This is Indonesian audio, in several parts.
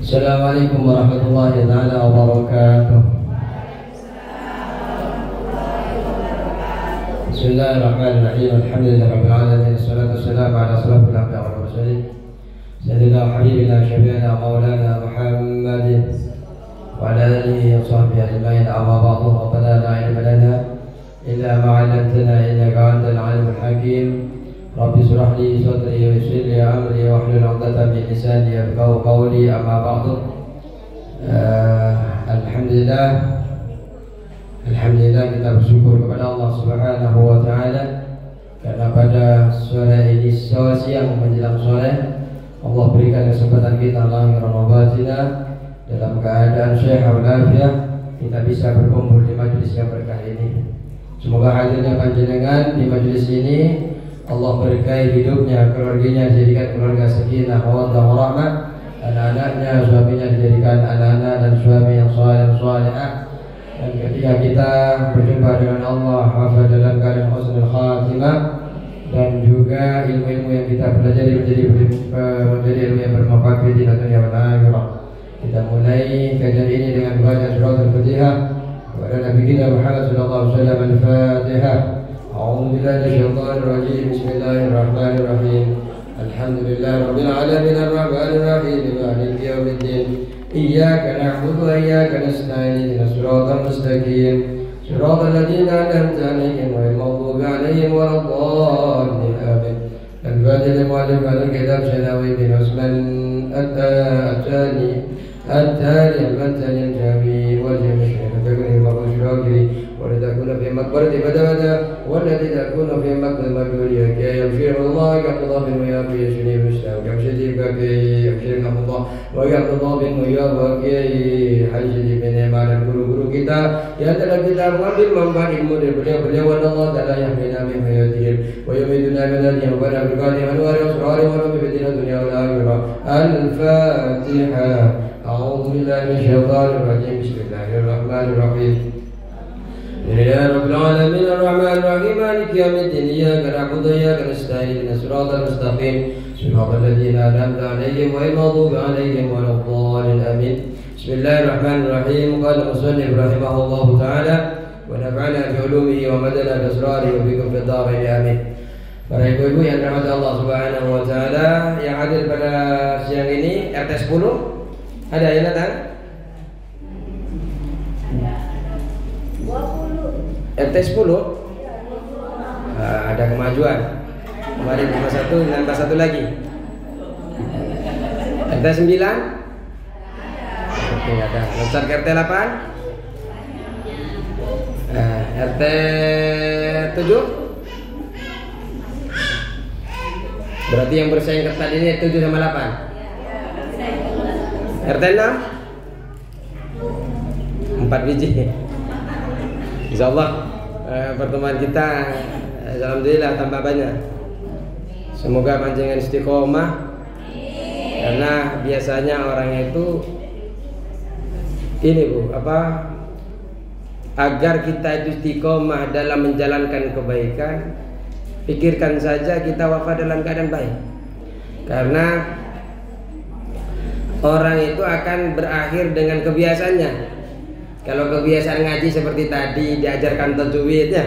Assalamualaikum warahmatullahi wabarakatuh. Bismillahirrahmanirrahim. Alhamdulillahirabbil alamin. Wassalatu wassalamu ala asyrafil anbiya'i wal mursalin. Sayyidina habibina syafi'ina maulana Muhammadin wa ala alihi wa sahbihi ajma'in. Amma ba'du. Rabbana la ilma lana illa ma 'allamtana innaka antal alimul hakim. Rabbi shrah li sadri wa yassir li amri wa hlul 'uqdatam min lisani yafqahu qawli. Amma ba'du. Alhamdulillah kita bersyukur kepada Allah Subhanahu wa taala karena pada sore ini siang menjelang sore Allah berikan kesempatan kita lahir Ramadan dalam keadaan sehat walafiat kita bisa berkumpul di majelis yang berkah ini. Semoga hadirnya panjenengan di majelis ini Allah berkahi hidupnya, keluarganya dijadikan keluarga sakinah, mawaddah warahmah, anak-anaknya, suaminya dijadikan anak-anak dan suami yang saleh dan salihah. Dan ketika kita berjumpa dengan Allah wafat dalam keadaan husnul khatimah dan juga ilmu-ilmu yang kita pelajari menjadi ilmu yang bermanfaat di dunia dan akhirat. Kita mulai kajian ini dengan membaca surah Al-Fatihah kepada Nabi kita Muhammad sallallahu alaihi wasallam. Al-Fatihah. A'udzu billahi minasyaitonir rajim. Bismillahirrahmanirrahim. Alhamdulillahirabbil alamin arrahmanir rahim maliki yaumiddin. Iyyaka na'budu wa iyyaka nasta'in ihdinas siratal mustaqim siratal ladzina an'amta 'alaihim ghairil maghdubi 'alaihim waladdallin amin. Al-Fatihah mu'allif al-kitab Syanawi bin Utsman at-Tani al-Matani al-Jami wal Jami' takun maqbul syakiri ولتكون في مقبرة بدوة والتي تكون في مقبرة مجهولية كي يبشر الله يقبض الله بن وياب يشني بشتاو كمشتي بكي يبشر الله ويقبض الله بن وياب وكي حجي بن إيمان guru-guru kita yang telah kita mengambil manfaat ilmu dari beliau dan Allah Ta'ala yang bina min hayatihim wa yumiduna min yang pada berkali anwar asrar wa rabbi bidina dunia wal akhirah. Al-Fatihah. A'udzu billahi minasyaitonir rajim. Bismillahirrahmanirrahim. Ya Rabbil alamin arrahmanir rahim maliki yaumiddin iyyaka na'budu wa iyyaka nasta'in ihdinas siratal mustaqim siratal ladzina an'amta 'alaihim ghairil maghdubi 'alaihim waladdallin amin. Bismillahirrahmanirrahim. Qala musannif rahimahullahu ta'ala wa nafa'ana bi 'ulumihi wa madana bi asrarihi wa bikum fid dharain amin. Para ibu-ibu yang dirahmati Allah Subhanahu wa taala yang hadir pada siang ini RT 10 ada yang datang? RT 10 ada kemajuan. Kemarin 51 nambah 1 lagi. RT 9 oke ada. Loncat ke RT 8 RT 7 berarti yang bersaing ketat ini 7 sama 8. RT 6 4 biji. Insyaallah pertemuan kita alhamdulillah tambah banyak. Semoga panjenengan istiqomah karena biasanya orang itu ini agar kita itu istiqomah dalam menjalankan kebaikan, pikirkan saja kita wafat dalam keadaan baik. Karena orang itu akan berakhir dengan kebiasaannya. Kalau kebiasaan ngaji seperti tadi diajarkan tajwid ya,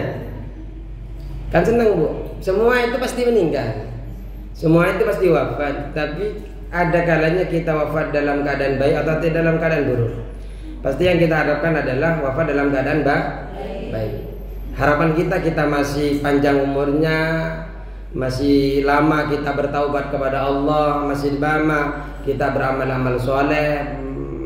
kan senang bu. Semua itu pasti meninggal, semua itu pasti wafat. Tapi ada kalanya kita wafat dalam keadaan baik atau tidak dalam keadaan buruk. Pasti yang kita harapkan adalah wafat dalam keadaan baik. Harapan kita masih panjang umurnya, masih lama kita bertaubat kepada Allah, masih lama kita beramal-amal soleh,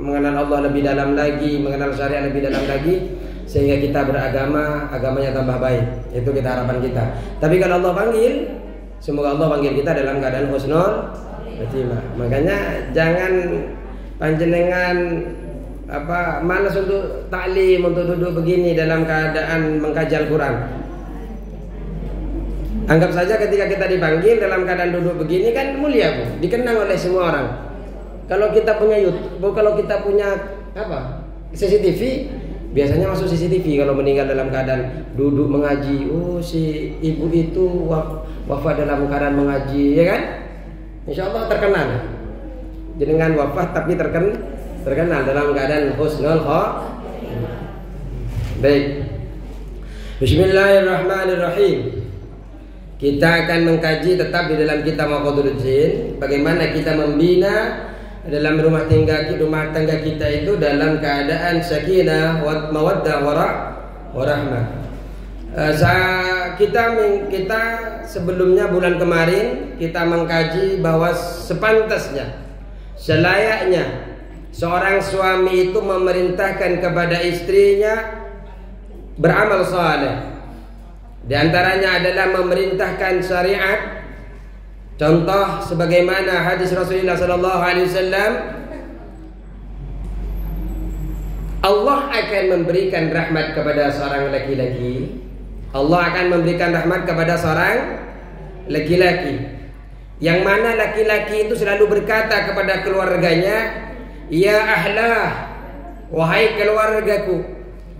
mengenal Allah lebih dalam lagi, mengenal syariat lebih dalam lagi, sehingga kita beragama, agamanya tambah baik. Itu kita harapan kita. Tapi kalau Allah panggil, semoga Allah panggil kita dalam keadaan husnul khatimah. Makanya jangan panjenengan malas untuk taklim, untuk duduk begini dalam keadaan mengkaji Al-Quran. Anggap saja ketika kita dipanggil dalam keadaan duduk begini kan mulia bu, dikenang oleh semua orang. Kalau kita punya YouTube, kalau kita punya CCTV, biasanya masuk CCTV kalau meninggal dalam keadaan duduk mengaji. Oh si ibu itu wafat dalam keadaan mengaji, ya kan? Insya Allah terkenal. jenengan wafat tapi terkenal dalam keadaan husnul khotimah. Baik. Bismillahirrahmanirrahim. Kita akan mengkaji tetap di dalam kitab Maqadirul Jin, bagaimana kita membina dalam rumah tangga kita itu dalam keadaan sakinah wa mawaddah wa rahmah. Kita sebelumnya bulan kemarin kita mengkaji bahwa sepantasnya, selayaknya seorang suami itu memerintahkan kepada istrinya beramal saleh. Di antaranya adalah memerintahkan syariat. Contoh sebagaimana hadis Rasulullah SAW, Allah akan memberikan rahmat kepada seorang laki-laki. Allah akan memberikan rahmat kepada seorang laki-laki, yang mana laki-laki itu selalu berkata kepada keluarganya, ya ahlah, wahai keluargaku,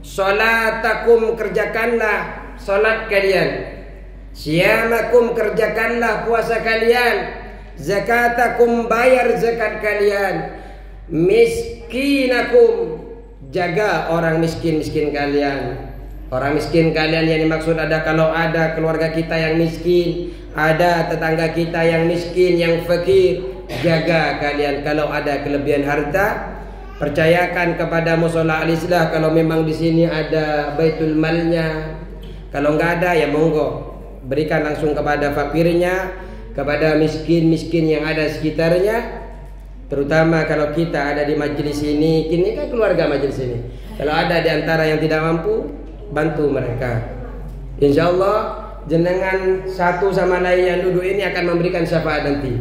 salatakum kerjakanlah salat kalian, siyamakum kerjakanlah puasa kalian, zakatakum bayar zakat kalian, miskinakum jaga orang miskin kalian. Orang miskin kalian yang dimaksud ada, kalau ada keluarga kita yang miskin, ada tetangga kita yang miskin, yang fakir, jaga kalian. Kalau ada kelebihan harta, percayakan kepada Mushola Al-Islah kalau memang di sini ada baitul malnya. Kalau nggak ada ya monggo, berikan langsung kepada fakirnya, kepada miskin-miskin yang ada sekitarnya. Terutama kalau kita ada di majelis ini, kini kan keluarga majelis ini, kalau ada di antara yang tidak mampu, bantu mereka. Insya Allah jenengan satu sama lain yang duduk ini akan memberikan syafaat nanti,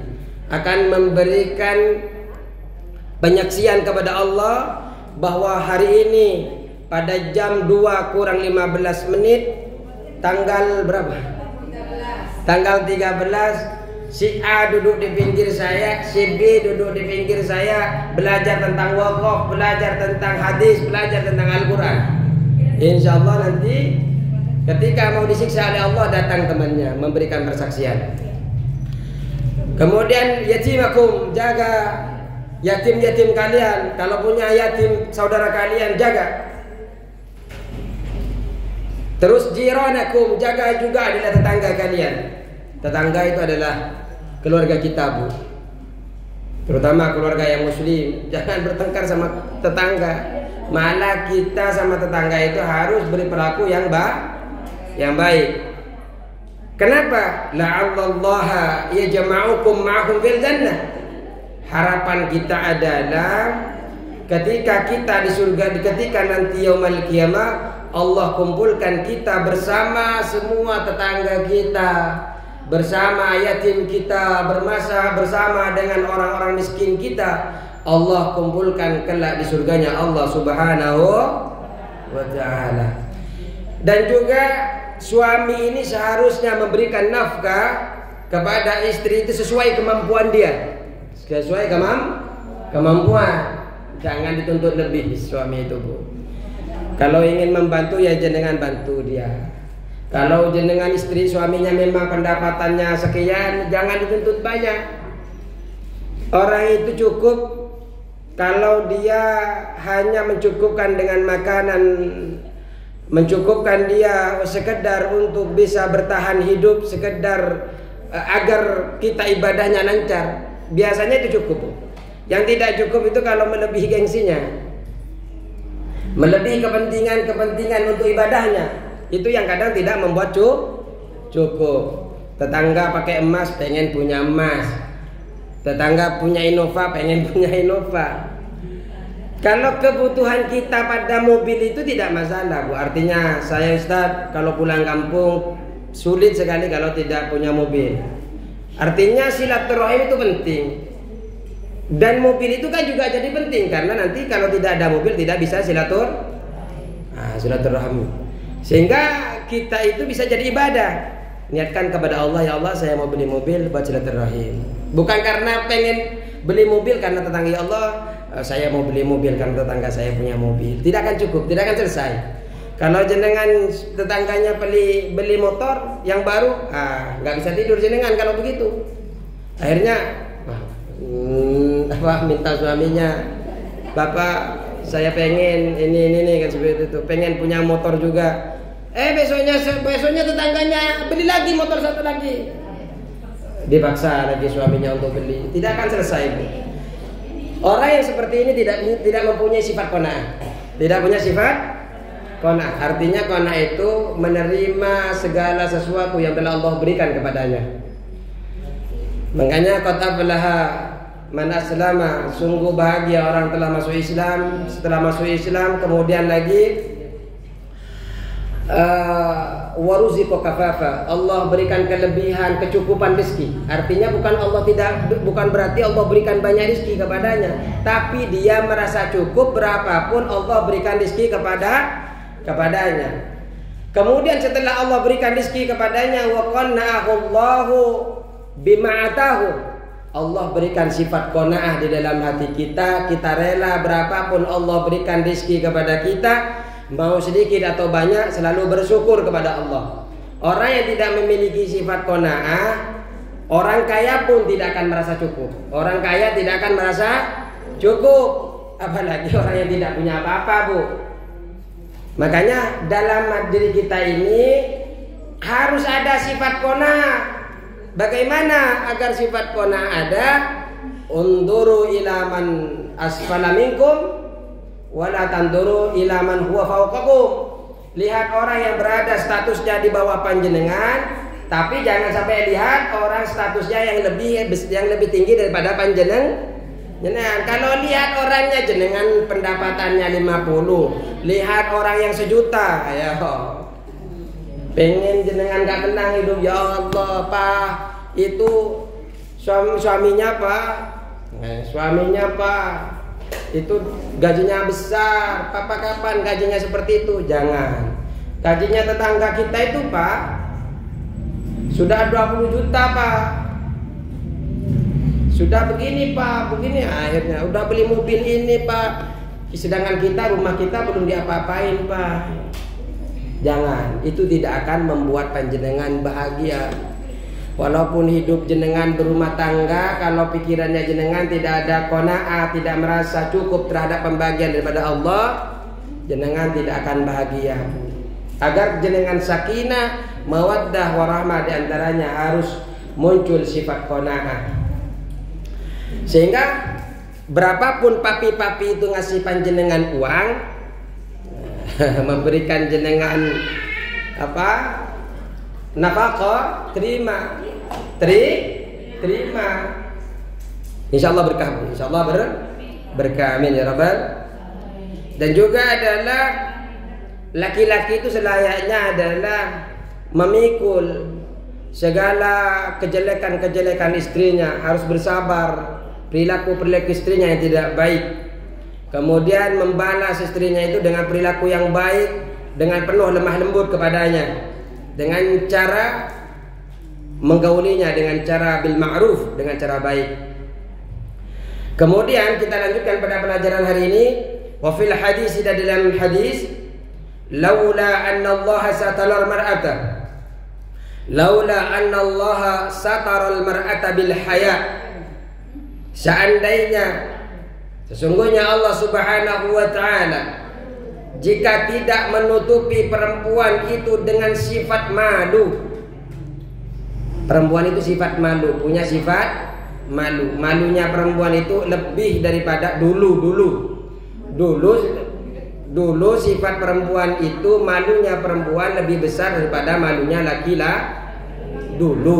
akan memberikan penyaksian kepada Allah bahwa hari ini pada jam 2 kurang 15 menit tanggal berapa? Tanggal 13, si A duduk di pinggir saya, si B duduk di pinggir saya, belajar tentang wakaf, belajar tentang hadis, belajar tentang Al-Quran. Insya Allah nanti ketika mau disiksa oleh Allah, datang temannya memberikan persaksian. Kemudian yatimakum, jaga yatim-yatim kalian. Kalau punya yatim saudara kalian, jaga. Terus jiranakum, jaga juga adalah tetangga kalian. Tetangga itu adalah keluarga kita, Bu. Terutama keluarga yang muslim. Jangan bertengkar sama tetangga. Malah kita sama tetangga itu harus berperilaku yang baik. Kenapa? La'allallaha yajma'ukum ma'akum fil jannah. Harapan kita adalah ketika kita di surga, ketika nanti yaumul qiyamah, Allah kumpulkan kita bersama semua tetangga kita, bersama yatim kita, bersama dengan orang-orang miskin kita. Allah kumpulkan kelak di surganya Allah Subhanahu wa ta'ala. Dan juga suami ini seharusnya memberikan nafkah kepada istri itu sesuai kemampuan dia. Sesuai kemampuan. Jangan dituntut lebih suami itu, Bu. Kalau ingin membantu ya jenengan bantu dia. Kalau jenengan istri suaminya memang pendapatannya sekian, jangan dituntut banyak. Orang itu cukup kalau dia hanya mencukupkan dengan makanan, mencukupkan dia sekedar untuk bisa bertahan hidup, sekedar agar kita ibadahnya lancar, biasanya itu cukup. Yang tidak cukup itu kalau melebihi gengsinya, melebihi kepentingan untuk ibadahnya, itu yang kadang tidak membuat cukup. Tetangga pakai emas, pengen punya emas. Tetangga punya Innova, pengen punya Innova. Kalau kebutuhan kita pada mobil itu tidak masalah, Bu. Artinya saya Ustaz kalau pulang kampung sulit sekali kalau tidak punya mobil. Artinya silaturahim itu penting. Dan mobil itu kan juga jadi penting, karena nanti kalau tidak ada mobil tidak bisa silaturahmi. Sehingga kita itu bisa jadi ibadah. Niatkan kepada Allah, ya Allah saya mau beli mobil buat silaturahim. Bukan karena pengen beli mobil karena tetangga, ya Allah saya mau beli mobil karena tetangga saya punya mobil. Tidak akan cukup, tidak akan selesai. Kalau jenengan tetangganya beli motor yang baru, nggak bisa tidur jenengan kalau begitu. Akhirnya minta suaminya, "Bapak, saya pengen ini kan seperti itu, pengen punya motor juga." Besoknya tetangganya beli lagi motor satu lagi. Dipaksa lagi suaminya untuk beli. Tidak akan selesai, Bu. Orang yang seperti ini tidak mempunyai sifat qanaah. Tidak punya sifat qanaah. Artinya qanaah itu menerima segala sesuatu yang telah Allah berikan kepadanya. Makanya qad aflaha man aslama, sungguh bahagia orang telah masuk Islam. Setelah masuk Islam kemudian lagi waruziqo kafafa, Allah berikan kelebihan, kecukupan rezeki. Artinya bukan berarti Allah berikan banyak rezeki kepadanya, tapi dia merasa cukup berapapun Allah berikan rezeki kepadanya. Kemudian setelah Allah berikan rezeki kepadanya, wa qanna'ahu Allahu bima atahu, Allah berikan sifat qanaah di dalam hati kita. Kita rela berapapun Allah berikan rezeki kepada kita, mau sedikit atau banyak, selalu bersyukur kepada Allah. Orang yang tidak memiliki sifat qanaah, orang kaya pun tidak akan merasa cukup. Orang kaya tidak akan merasa cukup, apalagi orang yang tidak punya apa-apa, Bu. Makanya dalam diri kita ini harus ada sifat qanaah. Bagaimana agar sifat qanaah ada? Unduru ila man asfala minkum wala tanduru ila man huwa fawqakum. Lihat orang yang berada statusnya di bawah panjenengan, tapi jangan sampai lihat orang statusnya yang lebih tinggi daripada panjenengan. Kalau lihat orangnya jenengan pendapatannya 50, lihat orang yang 1 juta, ayo pengen jenengan gak tenang hidup, ya Allah Pak, itu suaminya Pak, suaminya Pak, itu gajinya besar, Papa kapan gajinya seperti itu? Jangan. Gajinya tetangga kita itu Pak sudah 20 juta Pak, sudah begini Pak, begini, akhirnya udah beli mobil ini Pak, sedangkan kita, rumah kita belum diapa-apain Pak. Jangan, itu tidak akan membuat panjenengan bahagia. Walaupun hidup jenengan berumah tangga, kalau pikirannya jenengan tidak ada qanaah, tidak merasa cukup terhadap pembagian daripada Allah, jenengan tidak akan bahagia. Agar jenengan sakinah, mawaddah, warahmah diantaranya harus muncul sifat qanaah. Sehingga berapapun papi-papi itu ngasih panjenengan uang, memberikan jenengan nafkah, terima. Insyaallah berkah, insyaallah berkah, amin ya rabbal. Dan juga adalah laki-laki itu selayaknya adalah memikul segala kejelekan istrinya, harus bersabar perilaku istrinya yang tidak baik. Kemudian membalas istrinya itu dengan perilaku yang baik, dengan penuh lemah lembut kepadanya, dengan cara menggaulinya dengan cara bil ma'ruf, dengan cara baik. Kemudian kita lanjutkan pada pelajaran hari ini. Wa fil hadis, dalam hadis, laula anna Allah satara al-mar'ata, laula anna Allah satara al-mar'ata bil haya, seandainya sesungguhnya Allah Subhanahu wa ta'ala jika tidak menutupi perempuan itu dengan sifat malu. Perempuan itu sifat malu, punya sifat malu. Malunya perempuan itu lebih daripada dulu sifat perempuan itu, malunya perempuan lebih besar daripada malunya laki-laki dulu.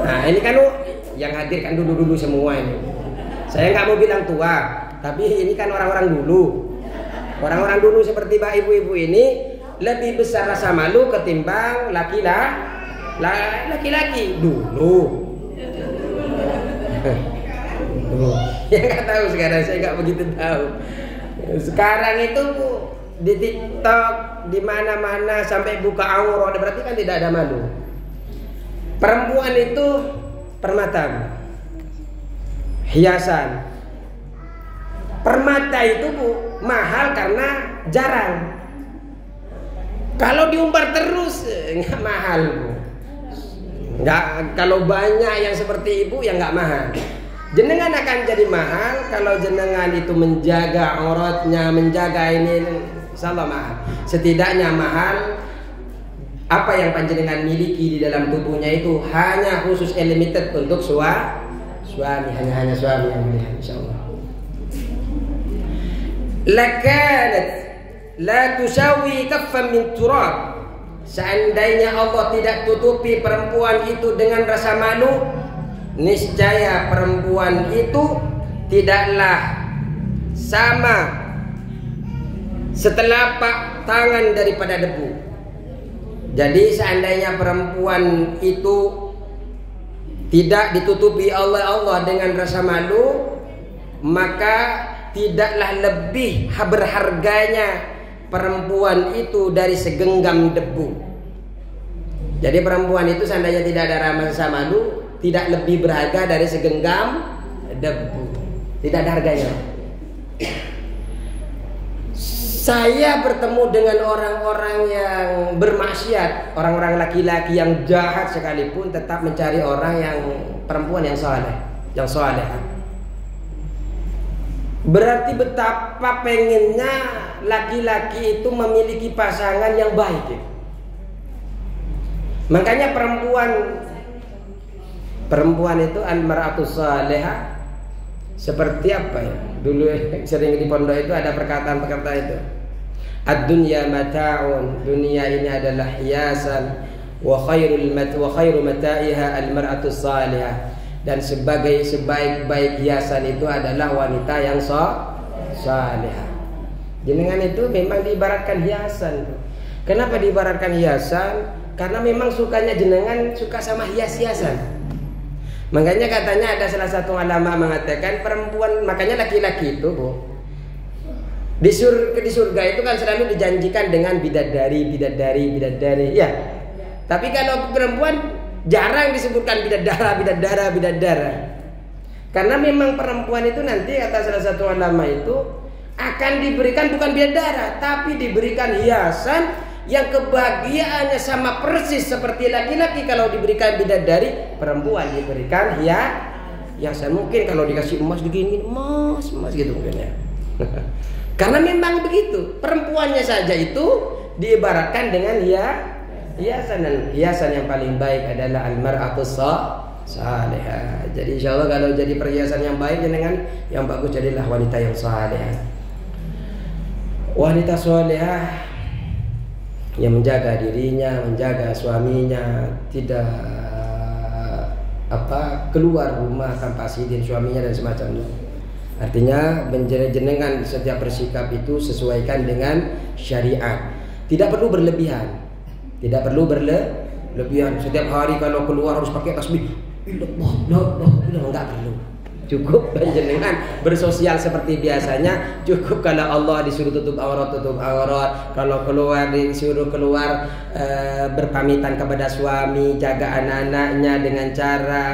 Nah ini kan yang hadir kan dulu semua ini. Saya nggak mau bilang tua, tapi ini kan orang-orang dulu. Orang-orang dulu seperti ibu-ibu ini lebih besar rasa malu ketimbang laki-laki dulu. Ya nggak tahu sekarang, saya nggak begitu tahu. Sekarang itu di TikTok, di mana-mana sampai buka aurat, berarti kan tidak ada malu. Perempuan itu permata, hiasan. Permata itu mahal karena jarang. Kalau diumbar terus nggak mahal, Bu. Nggak, kalau banyak yang seperti ibu ya nggak mahal. Jenengan akan jadi mahal kalau jenengan itu menjaga auratnya, menjaga ini, insyaallah mahal. Setidaknya mahal apa yang panjenengan miliki di dalam tubuhnya itu hanya khusus limited untuk suami, hanya suami yang melihat, insyaallah. Lakanat la tusawi kaffan min turab. Seandainya Allah tidak tutupi perempuan itu dengan rasa malu, niscaya perempuan itu tidaklah sama setelapak tangan daripada debu. Jadi seandainya perempuan itu tidak ditutupi oleh Allah dengan rasa malu, maka tidaklah lebih berharganya perempuan itu dari segenggam debu. Jadi perempuan itu seandainya tidak ada rasa malu, tidak lebih berharga dari segenggam debu. Tidak ada harganya. Saya bertemu dengan orang-orang yang bermaksiat, orang-orang laki-laki yang jahat sekalipun tetap mencari orang yang perempuan yang saleh, yang salehah. Berarti betapa pengennya laki-laki itu memiliki pasangan yang baik. Makanya perempuan itu al-mar'atus salihah seperti apa ya? Dulu sering di pondok itu ada perkataan itu. Ad-dunya mata'un, dunia ini adalah hiasan, wa khairu mata'iha al-mar'atus salihah. Dan sebaik-baik hiasan itu adalah wanita yang salihah. Jenengan itu memang diibaratkan hiasan. Kenapa diibaratkan hiasan? Karena memang sukanya jenengan suka sama hias-hiasan. Makanya katanya ada salah satu ulama mengatakan perempuan, makanya laki-laki itu di surga itu kan selalu dijanjikan dengan bidadari ya. Tapi kalau perempuan jarang disebutkan bidadara. Karena memang perempuan itu nanti kata salah satu ulama itu akan diberikan bukan bidadara, tapi diberikan hiasan yang kebahagiaannya sama persis seperti laki-laki. Kalau diberikan bidadari, perempuan diberikan hiasan. Mungkin kalau dikasih emas begini, emas gitu mungkin ya. Karena memang begitu. Perempuannya saja itu diibaratkan dengan hiasan, dan hiasan yang paling baik adalah al-mar'atus salihah. Jadi insyaallah kalau jadi perhiasan yang baik dengan yang bagus jadilah wanita yang salihah. Wanita salihah yang menjaga dirinya, menjaga suaminya, tidak keluar rumah tanpa izin suaminya dan semacamnya. Artinya jenengan setiap bersikap itu sesuaikan dengan syariat. Tidak perlu berlebihan. Tidak perlu berlebihan. Setiap hari kalau keluar harus pakai tasbih. Enggak perlu. Cukup jenengan bersosial seperti biasanya. Cukup kalau Allah disuruh tutup aurat. Kalau keluar disuruh keluar berpamitan kepada suami, jaga anak-anaknya dengan cara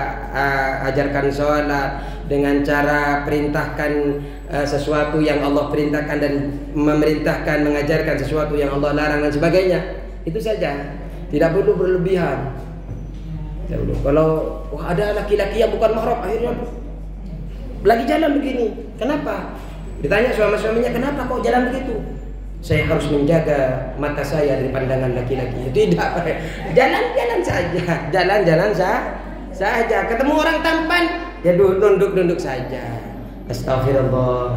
ajarkan sholat, dengan cara perintahkan sesuatu yang Allah perintahkan dan memerintahkan mengajarkan sesuatu yang Allah larang dan sebagainya. Itu saja. Tidak perlu berlebihan. Kalau ada laki-laki yang bukan mahram akhirnya lagi jalan begini, kenapa? Ditanya suaminya, kenapa kok jalan begitu? Saya harus menjaga mata saya dari pandangan laki-laki. Tidak, jalan-jalan saja, jalan-jalan saja. Ketemu orang tampan, ya nunduk saja. Astagfirullah.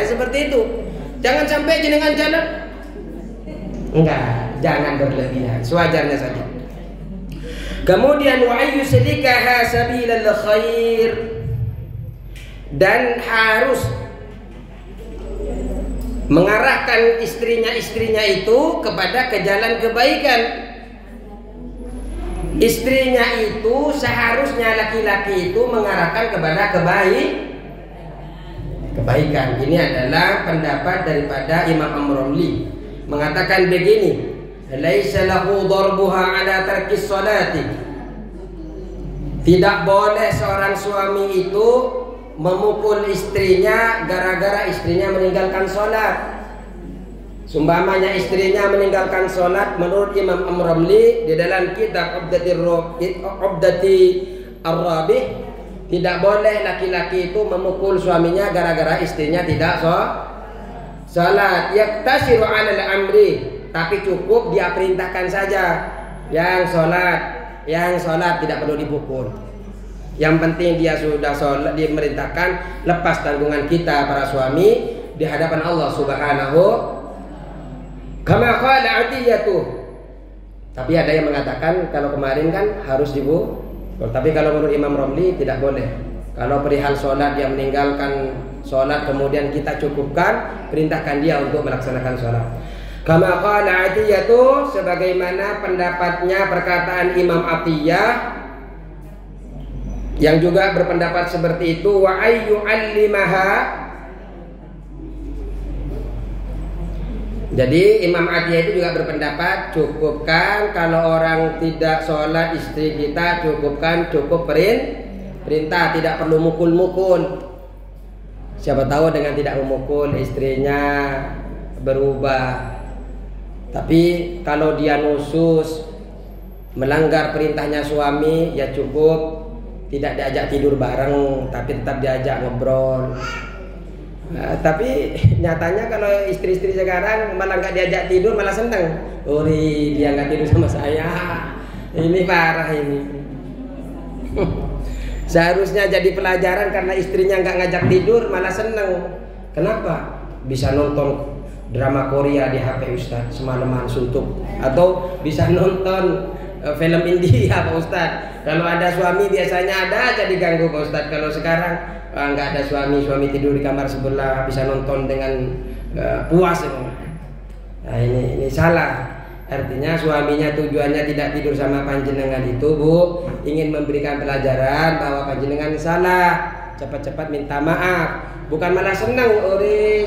Seperti itu. Jangan sampai jenengan jalan. Enggak, jangan berlebihan, sewajarnya saja. Kemudian wa ayyuslikaha sabilal khair, dan harus mengarahkan istrinya itu kepada ke jalan kebaikan. Istrinya itu seharusnya laki-laki itu mengarahkan kepada kebaikan. Ini adalah pendapat daripada Imam Amromli, mengatakan begini, laisa lahu darbuha ala tarkis salati. Tidak boleh seorang suami itu memukul istrinya gara-gara istrinya meninggalkan sholat. Sumpamanya istrinya meninggalkan sholat, menurut Imam Amromli di dalam kitab Ubdati Ar-Rabih, Tidak boleh laki-laki itu memukul suaminya gara-gara istrinya tidak sholat. Yaktasiru 'alal amri, tapi cukup dia perintahkan saja. Yang sholat tidak perlu dipukul. Yang penting dia sudah sholat, dia merintahkan, lepas tanggungan kita para suami di hadapan Allah Subhanahu. Kama qala Atiyatu. Tapi ada yang mengatakan kalau kemarin kan harus dipukul. Tapi kalau menurut Imam Romli tidak boleh. Kalau perihal sholat dia meninggalkan sholat kemudian kita cukupkan, perintahkan dia untuk melaksanakan sholat. Kama qala Atiyatu, sebagaimana pendapatnya perkataan Imam Atiyah yang juga berpendapat seperti itu. Wa ayyu'allimaha. Jadi Imam Atiyah itu juga berpendapat cukupkan kalau orang tidak sholat istri kita, cukup perintah, tidak perlu mukul-mukul. Siapa tahu dengan tidak memukul istrinya berubah. Tapi kalau dia nusus melanggar perintahnya suami, ya cukup tidak diajak tidur bareng, tapi tetap diajak ngobrol. Tapi nyatanya kalau istri-istri sekarang malah nggak diajak tidur, malah seneng. Dia nggak tidur sama saya. Ini parah ini. Seharusnya jadi pelajaran karena istrinya nggak ngajak tidur, malah seneng. Kenapa? Bisa nonton drama Korea di HP Ustaz semalaman suntuk, atau bisa nonton film India Pak Ustaz. Kalau ada suami biasanya ada aja diganggu Pak Ustaz. Kalau sekarang nggak ada suami tidur di kamar sebelah, bisa nonton dengan puas. Nah ini salah. Artinya suaminya tujuannya tidak tidur sama panjenengan itu, Bu, ingin memberikan pelajaran bahwa panjenengan salah, cepat-cepat minta maaf, bukan malah senang,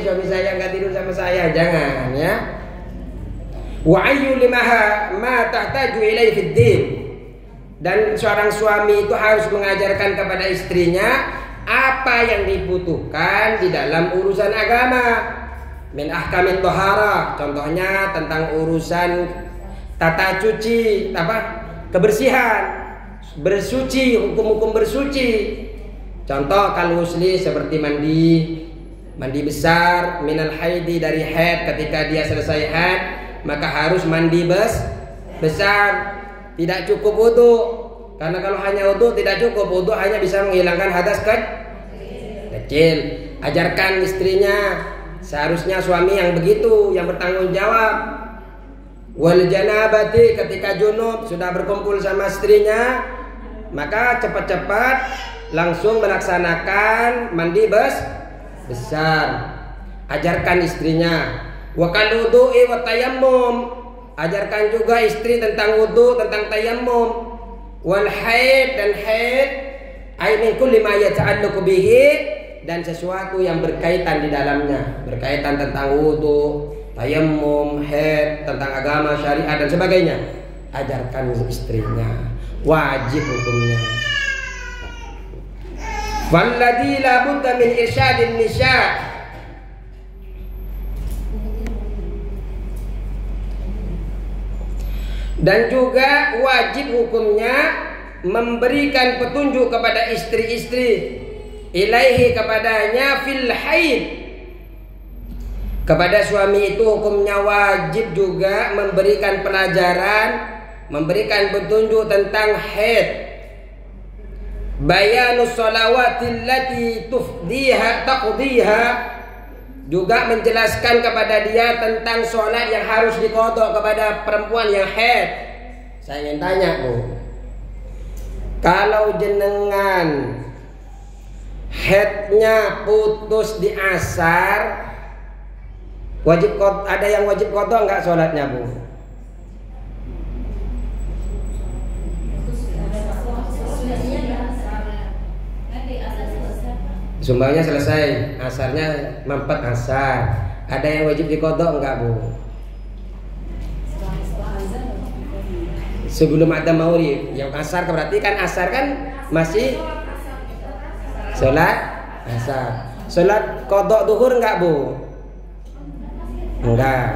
suami saya nggak tidur sama saya. Jangan ya. Wa ayyulimaha ma tahtaju ilaihi fid din. Dan seorang suami itu harus mengajarkan kepada istrinya apa yang dibutuhkan di dalam urusan agama. Min ahkamit tohara, contohnya tentang urusan tata cuci, kebersihan, bersuci, hukum-hukum bersuci. Contoh kalau usli seperti mandi besar, minal haidi, dari haid. Ketika dia selesai haid maka harus mandi besar. Tidak cukup wudu, karena kalau hanya wudu tidak cukup. Wudu hanya bisa menghilangkan hadas kecil. Ajarkan istrinya, seharusnya suami yang begitu, yang bertanggung jawab. Wal janabati, ketika junub sudah berkumpul sama istrinya, maka cepat-cepat langsung melaksanakan mandi besar. Ajarkan istrinya. Wa kal wudu'i wa tayammum, ajarkan juga istri tentang wudu, tentang tayammum. Wal haid, dan haid min kulli ma yata'allaqu bihi, dan sesuatu yang berkaitan di dalamnya, berkaitan tentang wudu, tayammum, haid, tentang agama, syariat dan sebagainya. Ajarkan istrinya, wajib hukumnya. Walladzi la budda min irsyadin nisa', dan juga wajib hukumnya memberikan petunjuk kepada istri-istri, ilaihi, kepadanya, fil haid. Kepada suami itu hukumnya wajib juga memberikan pelajaran, memberikan petunjuk tentang haid. Bayanus shalawatil lati taqdiha, juga menjelaskan kepada dia tentang sholat yang harus diqadha kepada perempuan yang haid. Saya ingin tanya, Bu, kalau jenengan haidnya putus di asar, ada yang wajib qadha enggak sholatnya, Bu? Sumbangnya selesai, asarnya mempet asar. Ada yang wajib diqadha enggak, Bu? Sebelum ada maghrib, yang asar berarti kan asar kan masih sholat asar. Sholat qadha duhur enggak, Bu? Enggak.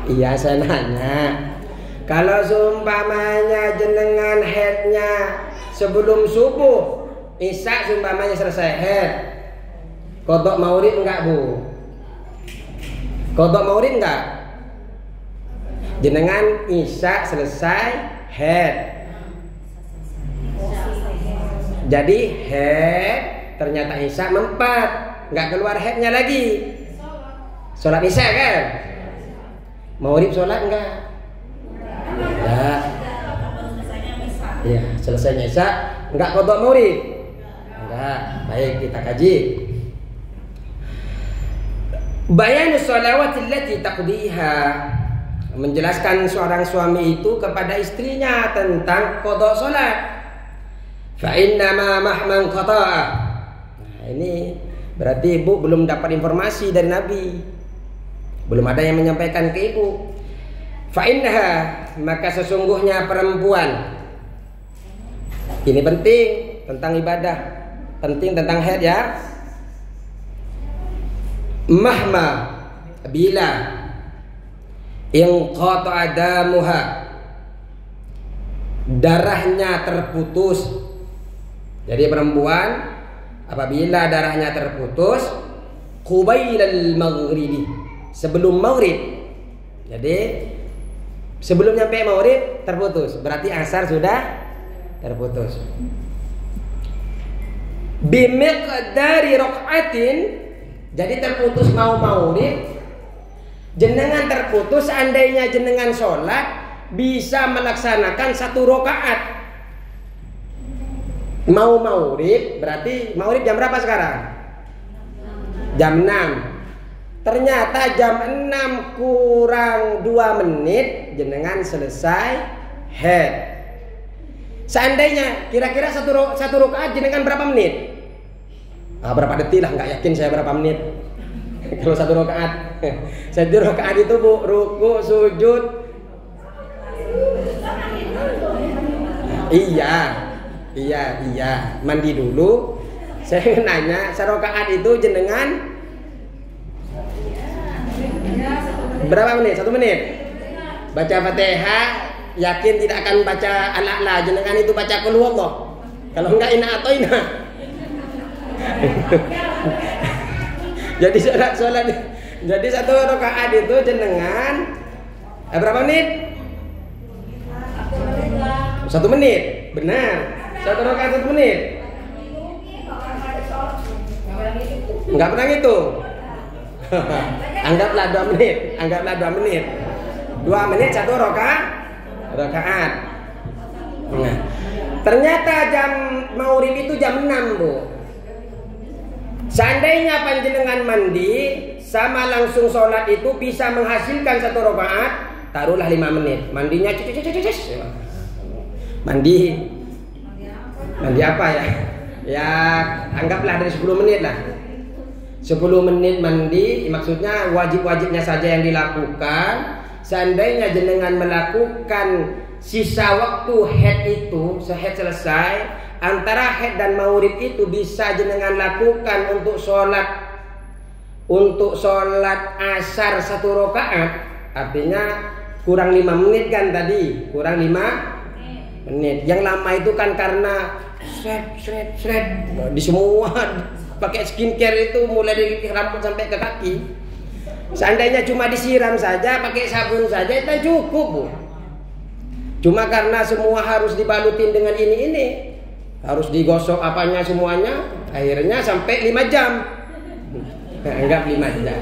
Iya, saya nanya. Kalau seumpamanya jenengan haidnya sebelum subuh, Isya seumpamanya selesai head, qadha maghrib enggak Bu? Qadha maghrib enggak? Jenengan isya selesai head. Jadi head ternyata isya mempat, enggak keluar headnya lagi. Sholat isya kan? Maghrib sholat enggak? Enggak. Ya, selesainya isya enggak qadha maghrib. Enggak. Baik, kita kaji. Bayan sholawat allati taqdiha, menjelaskan seorang suami itu kepada istrinya tentang qadha salat. Fa inna ma mahman qata'ah. Nah, ini berarti ibu belum dapat informasi dari Nabi. Belum ada yang menyampaikan ke ibu. Fa innaha, maka sesungguhnya perempuan. Ini penting tentang ibadah, penting tentang haid ya. Mahma, bila inqata'a damuha, darahnya terputus. Jadi perempuan apabila darahnya terputus qubailal maghribi, sebelum maghrib. Jadi sebelum nyampe maghrib terputus, berarti asar sudah terputus. Bimiqdari raq'atin, jadi terputus mau maghrib. Jenengan terputus, seandainya jenengan sholat bisa melaksanakan 1 rakaat. Mau maghrib, berarti maghrib jam berapa sekarang? Jam 6. Ternyata jam 6 kurang 2 menit jenengan selesai haid. Seandainya kira-kira satu rakaat jenengan berapa menit? Berapa detik lah, nggak yakin saya berapa menit. Kalau 1 rakaat. 1 rakaat itu Bu, ruku, sujud. Iya. Mandi dulu. Saya nanya, 1 rakaat itu jenengan berapa menit? 1 menit. Baca Fatihah, yakin tidak akan baca al-a'la, jenengan itu baca qul huwallah. Kalau enggak inna atau inna. Jadi sholat. Jadi 1 rakaat itu jenengan berapa menit? 1 menit. Benar. 1 rakaat 1 menit. Enggak pernah ngitung. Anggaplah 2 menit. 2 menit 1 rakaat. Nah, ternyata jam maghrib itu jam 6 Bu. Seandainya panjenengan mandi sama langsung sholat itu bisa menghasilkan 1 rakaat, taruhlah 5 menit. Mandinya Mandi apa ya? Ya anggaplah dari 10 menit lah. 10 menit mandi, maksudnya wajib-wajibnya saja yang dilakukan. Seandainya jenengan melakukan sisa waktu haid itu, haid selesai, antara haid dan maghrib itu bisa jenengan lakukan untuk sholat asar 1 rakaat. Artinya kurang 5 menit kan tadi, kurang 5 menit. Yang lama itu kan karena shred di semua pakai skincare itu mulai dari rambut sampai ke kaki. Seandainya cuma disiram saja, pakai sabun saja itu cukup Bu. Cuma karena semua harus dibalutin dengan ini, harus digosok apanya semuanya, akhirnya sampai 5 jam. Anggap 5 jam.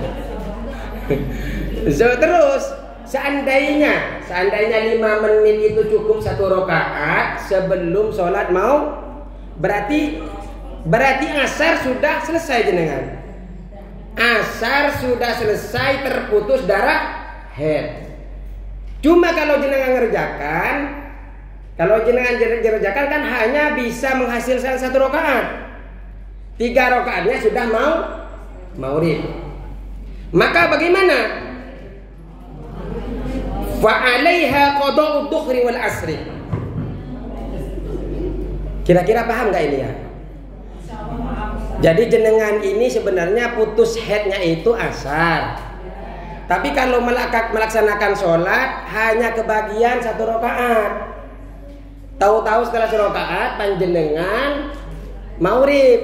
So, terus seandainya 5 menit itu cukup 1 rakaat sebelum sholat mau, berarti asar sudah selesai jenengan. Asar sudah selesai, terputus darah haid. Cuma kalau jenengan ngerjakan kan hanya bisa menghasilkan 1 rakaat. 3 rakaatnya sudah mau maghrib. Maka bagaimana? Fa 'alaiha qada'ud dhuhri wal 'asri. Kira-kira paham enggak ini ya? Jadi jenengan ini sebenarnya putus haidnya itu asar. Tapi kalau melaksanakan sholat hanya kebagian 1 rakaat. Tahu-tahu setelah 1 rakaat panjenengan Maghrib.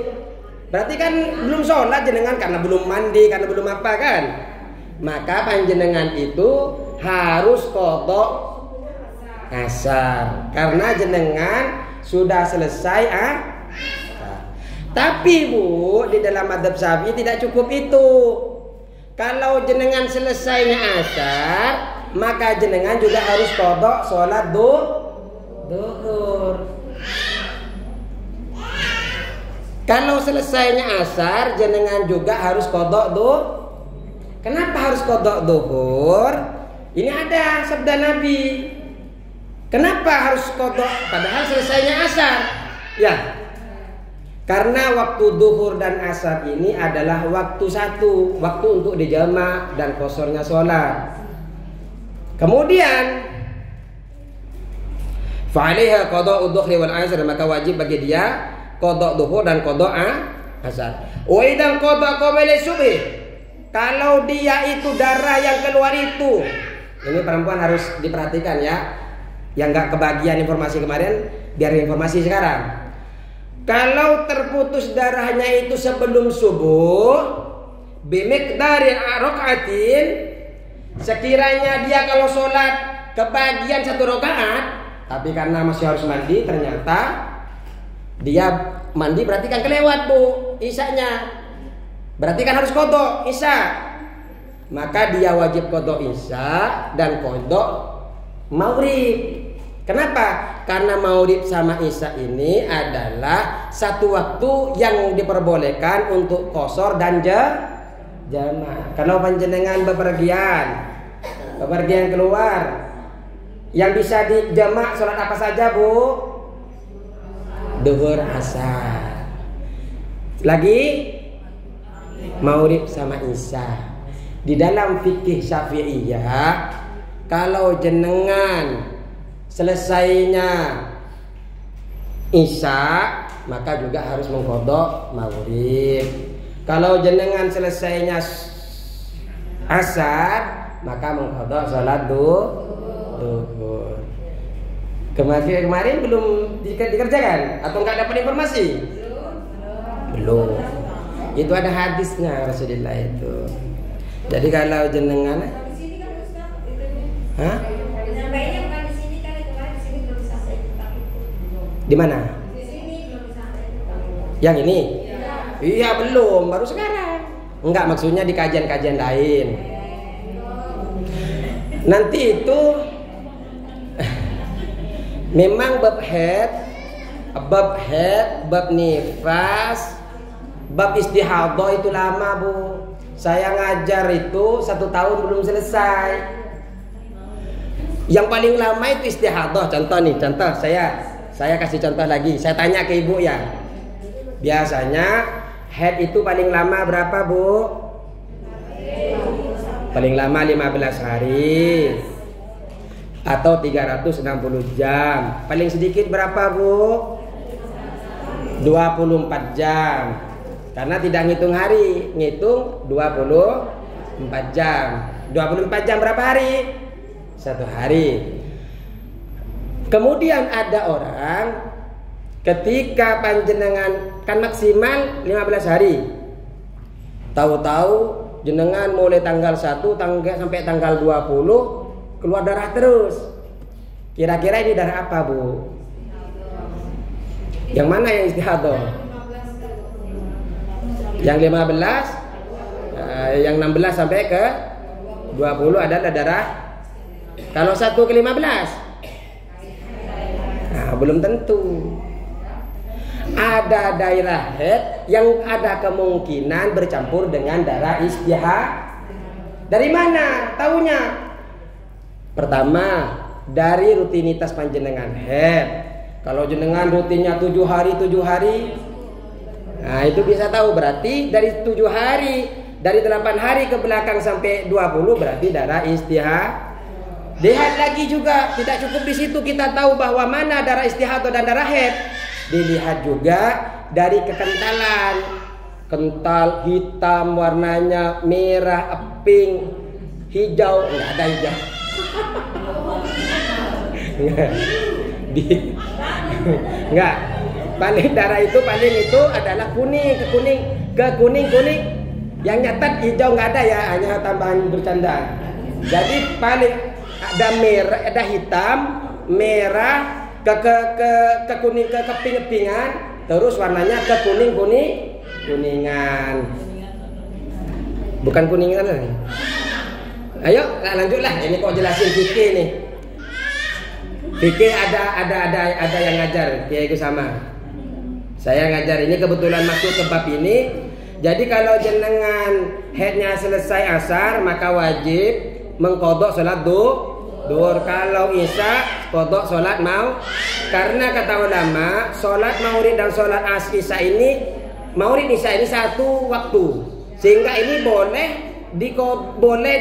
Berarti kan belum sholat jenengan karena belum mandi, karena belum apa kan? Maka panjenengan itu harus qadha asar karena jenengan sudah selesai Tapi Bu, di dalam madzhab Syafi'i tidak cukup itu. Kalau jenengan selesainya asar, maka jenengan juga harus qadha sholat duhur. Kalau selesainya asar, jenengan juga harus qadha duhur. Kenapa harus qadha duhur? Ini ada sabda Nabi. Kenapa harus qadha padahal selesainya asar? Ya. Karena waktu duhur dan asar ini adalah waktu satu, waktu untuk dijamak dan kosornya sholat. Kemudian fa'alaiha qada'u dhuhri wal asr, maka wajib bagi dia qada' duhur dan qada' asar. Wa idan qada' qabla subhi, kalau dia itu darah yang keluar itu, ini perempuan harus diperhatikan ya, yang nggak kebagian informasi kemarin biar informasi sekarang. Kalau terputus darahnya itu sebelum subuh, bimiqdari rakaatin, sekiranya dia kalau sholat kebagian 1 rakaat, tapi karena masih harus mandi, ternyata dia mandi berarti kan kelewat Bu isyanya, berarti kan harus qadha isya, maka dia wajib qadha isya dan qadha maghrib. Kenapa? Karena maghrib sama isya ini adalah satu waktu yang diperbolehkan untuk qasar dan jamak. Kalau panjenengan bepergian keluar, yang bisa dijamak sholat apa saja Bu? Duhur, asar. Lagi maghrib sama isya. Di dalam fikih Syafi'iyah, kalau jenengan selesainya isya, maka juga harus mengqadha maghrib. Kalau jenengan selesainya asar, maka mengqadha salat duhur. Kemarin belum dikerjakan atau enggak dapat informasi? Belum. Itu ada hadisnya Rasulullah itu. Jadi kalau jenengan di mana? Di sini belum sampai. Yang ini? Iya belum, baru sekarang. Enggak, maksudnya di kajian-kajian lain. Nanti itu memang bab haid, bab nifas, bab istihadah itu lama Bu. Saya ngajar itu 1 tahun belum selesai. Yang paling lama itu istihadah. Contoh saya kasih contoh lagi. Saya tanya ke ibu ya. Biasanya haid itu paling lama berapa Bu? Paling lama 15 hari atau 360 jam. Paling sedikit berapa Bu? 24 jam. Karena tidak ngitung hari, ngitung 24 jam. 24 jam berapa hari? 1 hari. Kemudian ada orang ketika panjenengan kan maksimal 15 hari. Tahu-tahu jenengan mulai tanggal 1 sampai tanggal 20 keluar darah terus. Kira-kira ini darah apa Bu? Yang mana yang istihadah? Yang 15, yang 16 sampai ke 20 adalah darah. Kalau 1 ke 15? Nah, belum tentu. Ada daerah haid yang ada kemungkinan bercampur dengan darah istihadah. Dari mana taunya? Pertama, dari rutinitas panjenengan haid. Kalau jenengan rutinnya 7 hari, nah itu bisa tahu berarti dari 7 hari, dari 8 hari ke belakang sampai 20 berarti darah istihadah. Lihat lagi juga, tidak cukup di situ kita tahu bahwa mana darah istihadah dan darah haid. Dilihat juga dari kekentalan, kental, hitam, warnanya merah, pink, hijau, enggak ada hijau. Enggak. Paling darah itu adalah kuning, ke kuning. Yang nyatat hijau nggak ada ya, hanya tambahan bercanda. Jadi paling ada merah, ada hitam, merah, ke kuning, ke keping-kepingan, terus warnanya ke kuningan. Bukan kuningan lagi. Ayo lanjutlah, ini kok jelasin fikih nih. Fikih ada yang ngajar, kayak itu sama. Saya ngajar ini kebetulan masuk ke bab ini. Jadi kalau jenengan haidnya selesai asar, maka wajib mengqadha salat duhur. Kalau isya qadha salat mau. Karena kata ulama, salat Maghrib dan salat isya ini Maghrib isya ini satu waktu. Sehingga ini boleh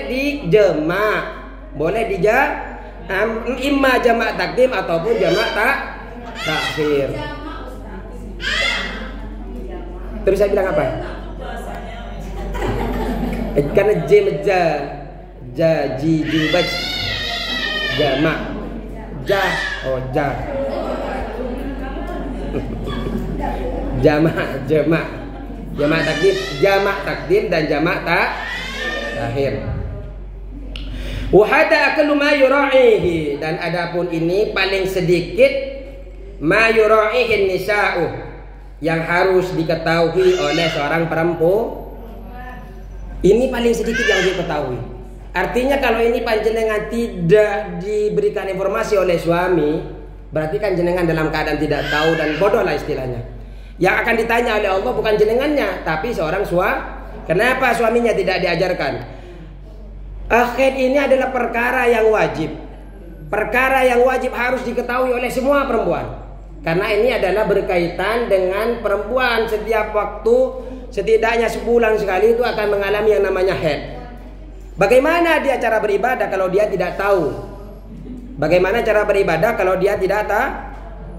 dijamak. Boleh imma jamak takdim ataupun jamak takhir. Terus saya bilang apa? Karena jubaj jamak jamak takdim dan jamak takhir. Wahada aklu ma yura'ihi, dan adapun ini paling sedikit ma yura'ihin nisa'u, yang harus diketahui oleh seorang perempuan. Ini paling sedikit yang diketahui. Artinya kalau ini panjenengan tidak diberikan informasi oleh suami, berarti kan jenengan dalam keadaan tidak tahu dan bodoh lah istilahnya. Yang akan ditanya oleh Allah bukan jenengannya, tapi seorang suami. Kenapa suaminya tidak diajarkan? Haid ini adalah perkara yang wajib. Perkara yang wajib harus diketahui oleh semua perempuan. Karena ini adalah berkaitan dengan perempuan, setiap waktu setidaknya sebulan sekali itu akan mengalami yang namanya haid. Bagaimana dia cara beribadah kalau dia tidak tahu? Bagaimana cara beribadah kalau dia tidak tahu?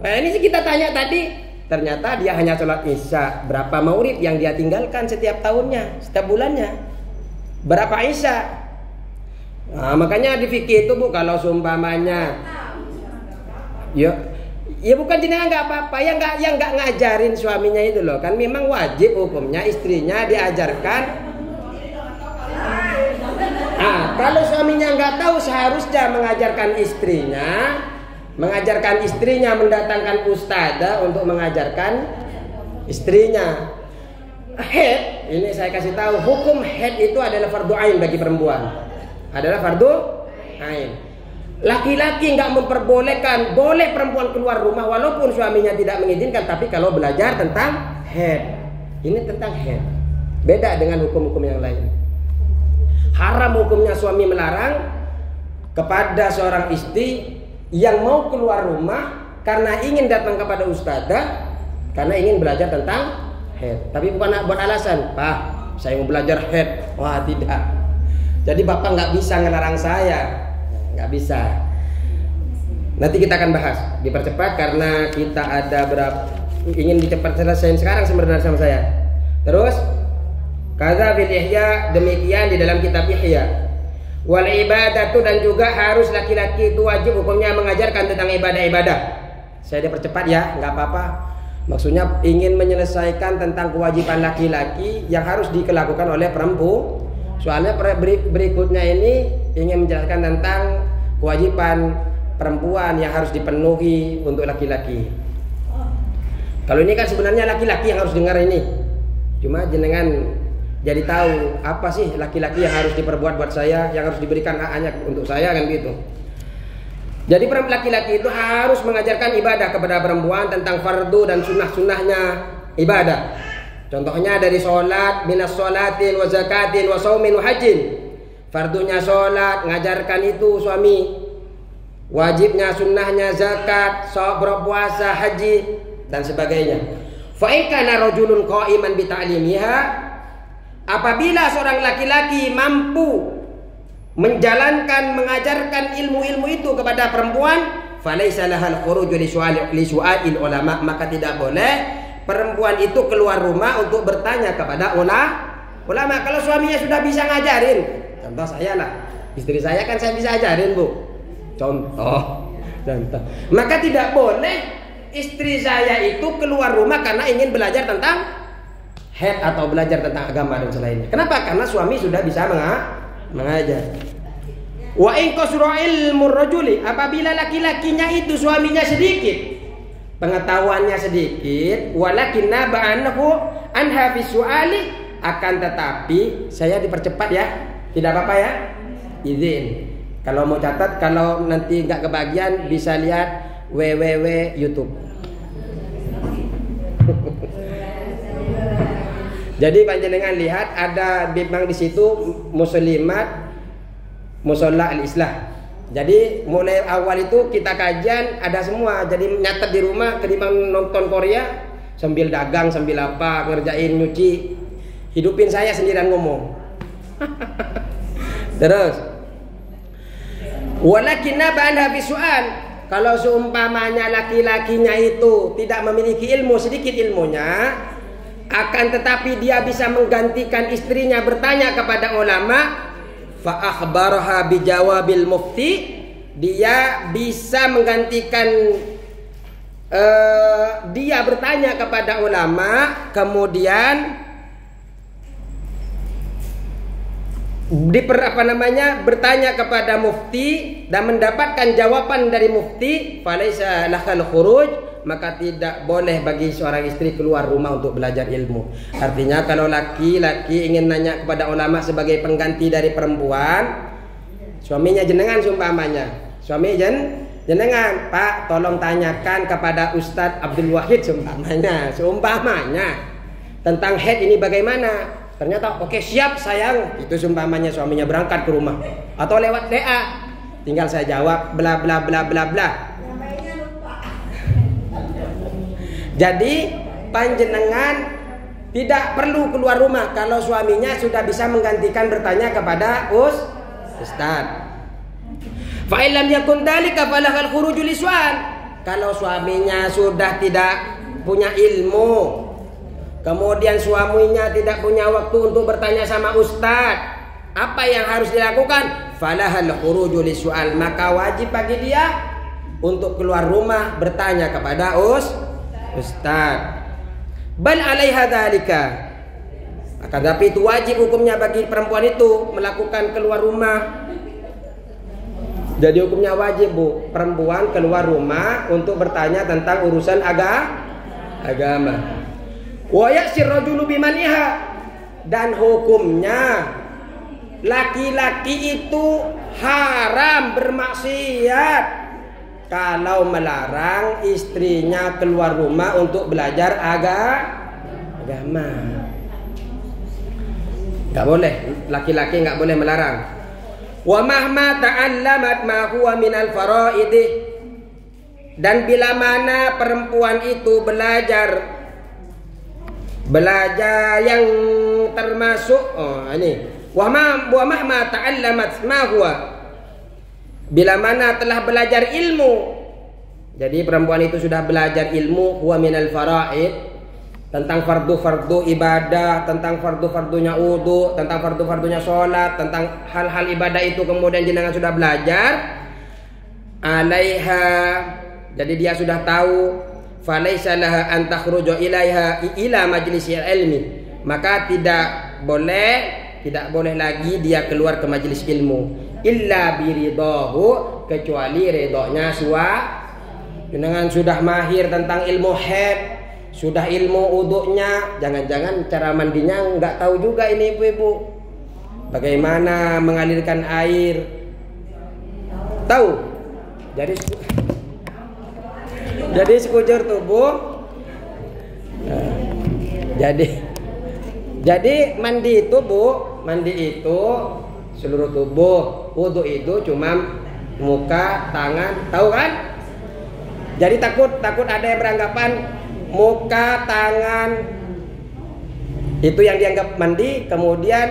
Nah, ini kita tanya tadi, ternyata dia hanya sholat isya. Berapa maulid yang dia tinggalkan setiap tahunnya, setiap bulannya? Berapa isya? Nah, makanya di fikih itu Bu, kalau seumpamanya ya bukan jenengan nggak apa-apa, yang nggak ngajarin suaminya itu loh, kan memang wajib hukumnya istrinya diajarkan. Nah, kalau suaminya nggak tahu, seharusnya mengajarkan istrinya mendatangkan ustadzah untuk mengajarkan istrinya. Haid ini saya kasih tahu, hukum haid itu adalah fardu ain bagi perempuan, adalah fardu ain. Laki-laki nggak memperbolehkan, boleh perempuan keluar rumah walaupun suaminya tidak mengizinkan, tapi kalau belajar tentang haid. Ini tentang haid. Beda dengan hukum-hukum yang lain. Haram hukumnya suami melarang kepada seorang istri yang mau keluar rumah karena ingin datang kepada ustadzah, karena ingin belajar tentang haid. Tapi bukan buat alasan, "Pak, saya mau belajar haid." Wah, tidak. Jadi Bapak nggak bisa ngelarang saya. Nggak bisa. Nanti kita akan bahas, dipercepat karena kita ada ingin dicepat selesaiin sekarang sebenarnya sama saya. Terus kaza bil ihya, demikian di dalam kitab Ihya. Wal ibadatu, dan juga harus laki-laki itu wajib hukumnya mengajarkan tentang ibadah-ibadah. Saya dipercepat ya, nggak apa-apa. Maksudnya ingin menyelesaikan tentang kewajiban laki-laki yang harus dilakukan oleh perempuan. Soalnya berikutnya ini ingin menjelaskan tentang kewajiban perempuan yang harus dipenuhi untuk laki-laki. Kalau ini kan sebenarnya laki-laki yang harus dengar ini. Cuma jenengan jadi tahu apa sih laki-laki yang harus diperbuat buat saya, yang harus diberikan hak-haknya untuk saya, kan gitu. Jadi laki-laki itu harus mengajarkan ibadah kepada perempuan tentang fardu dan sunnah-sunnahnya ibadah. Contohnya dari sholat, minas sholatin wa zakatin wa saumin wa hajin. Fardunya sholat, ngajarkan itu suami. Wajibnya, sunnahnya zakat, berpuasa, haji, dan sebagainya. Fa in kana rajulun qa'iman bi ta'limiha, apabila seorang laki-laki mampu menjalankan, mengajarkan ilmu-ilmu itu kepada perempuan, falaisa lahal khuruj li su'alil ulama, maka tidak boleh perempuan itu keluar rumah untuk bertanya kepada ulama. Kalau suaminya sudah bisa ngajarin, contoh saya lah, istri saya kan saya bisa ajarin Bu, contoh. Maka tidak boleh istri saya itu keluar rumah karena ingin belajar tentang head atau belajar tentang agama dan selainnya. Kenapa? Karena suami sudah bisa mengajar. Wa in qasura ilmu rajuli, apabila laki-lakinya itu suaminya sedikit, pengetahuannya sedikit, walakin naba'anhu anha fi su'ali, akan tetapi saya dipercepat ya. Tidak apa-apa ya. Izin. Kalau mau catat, kalau nanti nggak kebagian bisa lihat www YouTube. Jadi panjenengan lihat ada memang di situ muslimat musola al-islah. Jadi mulai awal itu kita kajian ada semua. Jadi nyatet di rumah ketimbang nonton Korea sambil dagang sambil apa ngerjain nyuci. Hidupin saya sendirian ngomong. Terus walakinna ba'da bisu'an, kalau seumpamanya laki-lakinya itu tidak memiliki ilmu, sedikit ilmunya, akan tetapi dia bisa menggantikan istrinya bertanya kepada ulama, fa akhbaraha bijawabil mufti, dia bisa menggantikan dia bertanya kepada ulama, kemudian bertanya kepada mufti dan mendapatkan jawaban dari mufti, falaisa lahal khuruj, maka tidak boleh bagi seorang istri keluar rumah untuk belajar ilmu. Artinya kalau laki-laki ingin nanya kepada ulama sebagai pengganti dari perempuan, suaminya jenengan seumpamanya, suami jenengan, Pak tolong tanyakan kepada Ustadz Abdul Wahid seumpamanya tentang head ini bagaimana. Ternyata oke, siap sayang, itu seumpamanya suaminya berangkat ke rumah atau lewat DA, tinggal saya jawab bla bla bla bla bla. Jadi panjenengan tidak perlu keluar rumah kalau suaminya sudah bisa menggantikan bertanya kepada Ustaz. Fa illam yakun dzalika falahal khuruju lisu'al. Kalau suaminya sudah tidak punya ilmu, kemudian suaminya tidak punya waktu untuk bertanya sama ustaz, apa yang harus dilakukan? Falahal khuruju lisu'al, maka wajib bagi dia untuk keluar rumah bertanya kepada ustaz. Bal alaiha dzalika, akan tapi itu wajib hukumnya bagi perempuan itu melakukan keluar rumah. Jadi hukumnya wajib bu, perempuan keluar rumah untuk bertanya tentang urusan agama. Wa yasir rajulu bimaniha, dan hukumnya laki-laki itu haram bermaksiat kalau melarang istrinya keluar rumah untuk belajar agama. Enggak boleh, laki-laki enggak boleh melarang. Wa mahma ta'allamat ma huwa minal faraidi, dan bila mana perempuan itu belajar yang termasuk wa mahma ta'allamat ma huwa, bila mana telah belajar ilmu. Jadi perempuan itu sudah belajar ilmu huwa minal faraid, tentang fardu-fardu ibadah, tentang fardu-fardunya wudu, tentang fardu-fardunya sholat, tentang hal-hal ibadah itu kemudian jenengan sudah belajar alaiha, jadi dia sudah tahu, falaisa laha an takhruja ilaiha ila majlisil ilmi, maka tidak boleh lagi dia keluar ke majelis ilmu illa biridahu, kecuali ridhonya jenengan sudah mahir tentang ilmu haid, sudah ilmu uduknya, jangan-jangan cara mandinya nggak tahu juga ini ibu-ibu, bagaimana mengalirkan air, tahu? Jadi sekujur tubuh. Jadi mandi itu bu, mandi itu seluruh tubuh, wudu itu cuma muka, tangan, tahu kan? Jadi takut ada yang beranggapan muka, tangan itu yang dianggap mandi, kemudian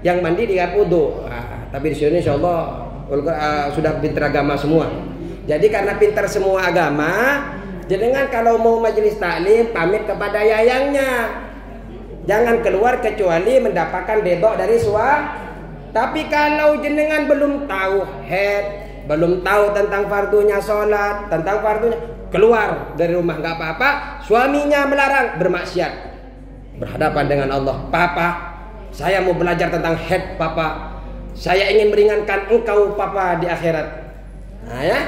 yang mandi dianggap wudu. Tapi di sini insyaallah sudah pintar agama semua. Jadi karena pintar semua agama, jenengan kalau mau majelis taklim pamit kepada yayangnya, jangan keluar kecuali mendapatkan ridho dari suami. Tapi kalau jenengan belum tahu haid, belum tahu tentang fardunya sholat, tentang fardunya, keluar dari rumah nggak apa-apa, suaminya melarang, bermaksiat, berhadapan dengan Allah. Papa, saya mau belajar tentang head papa, saya ingin meringankan engkau papa di akhirat. Nah ya,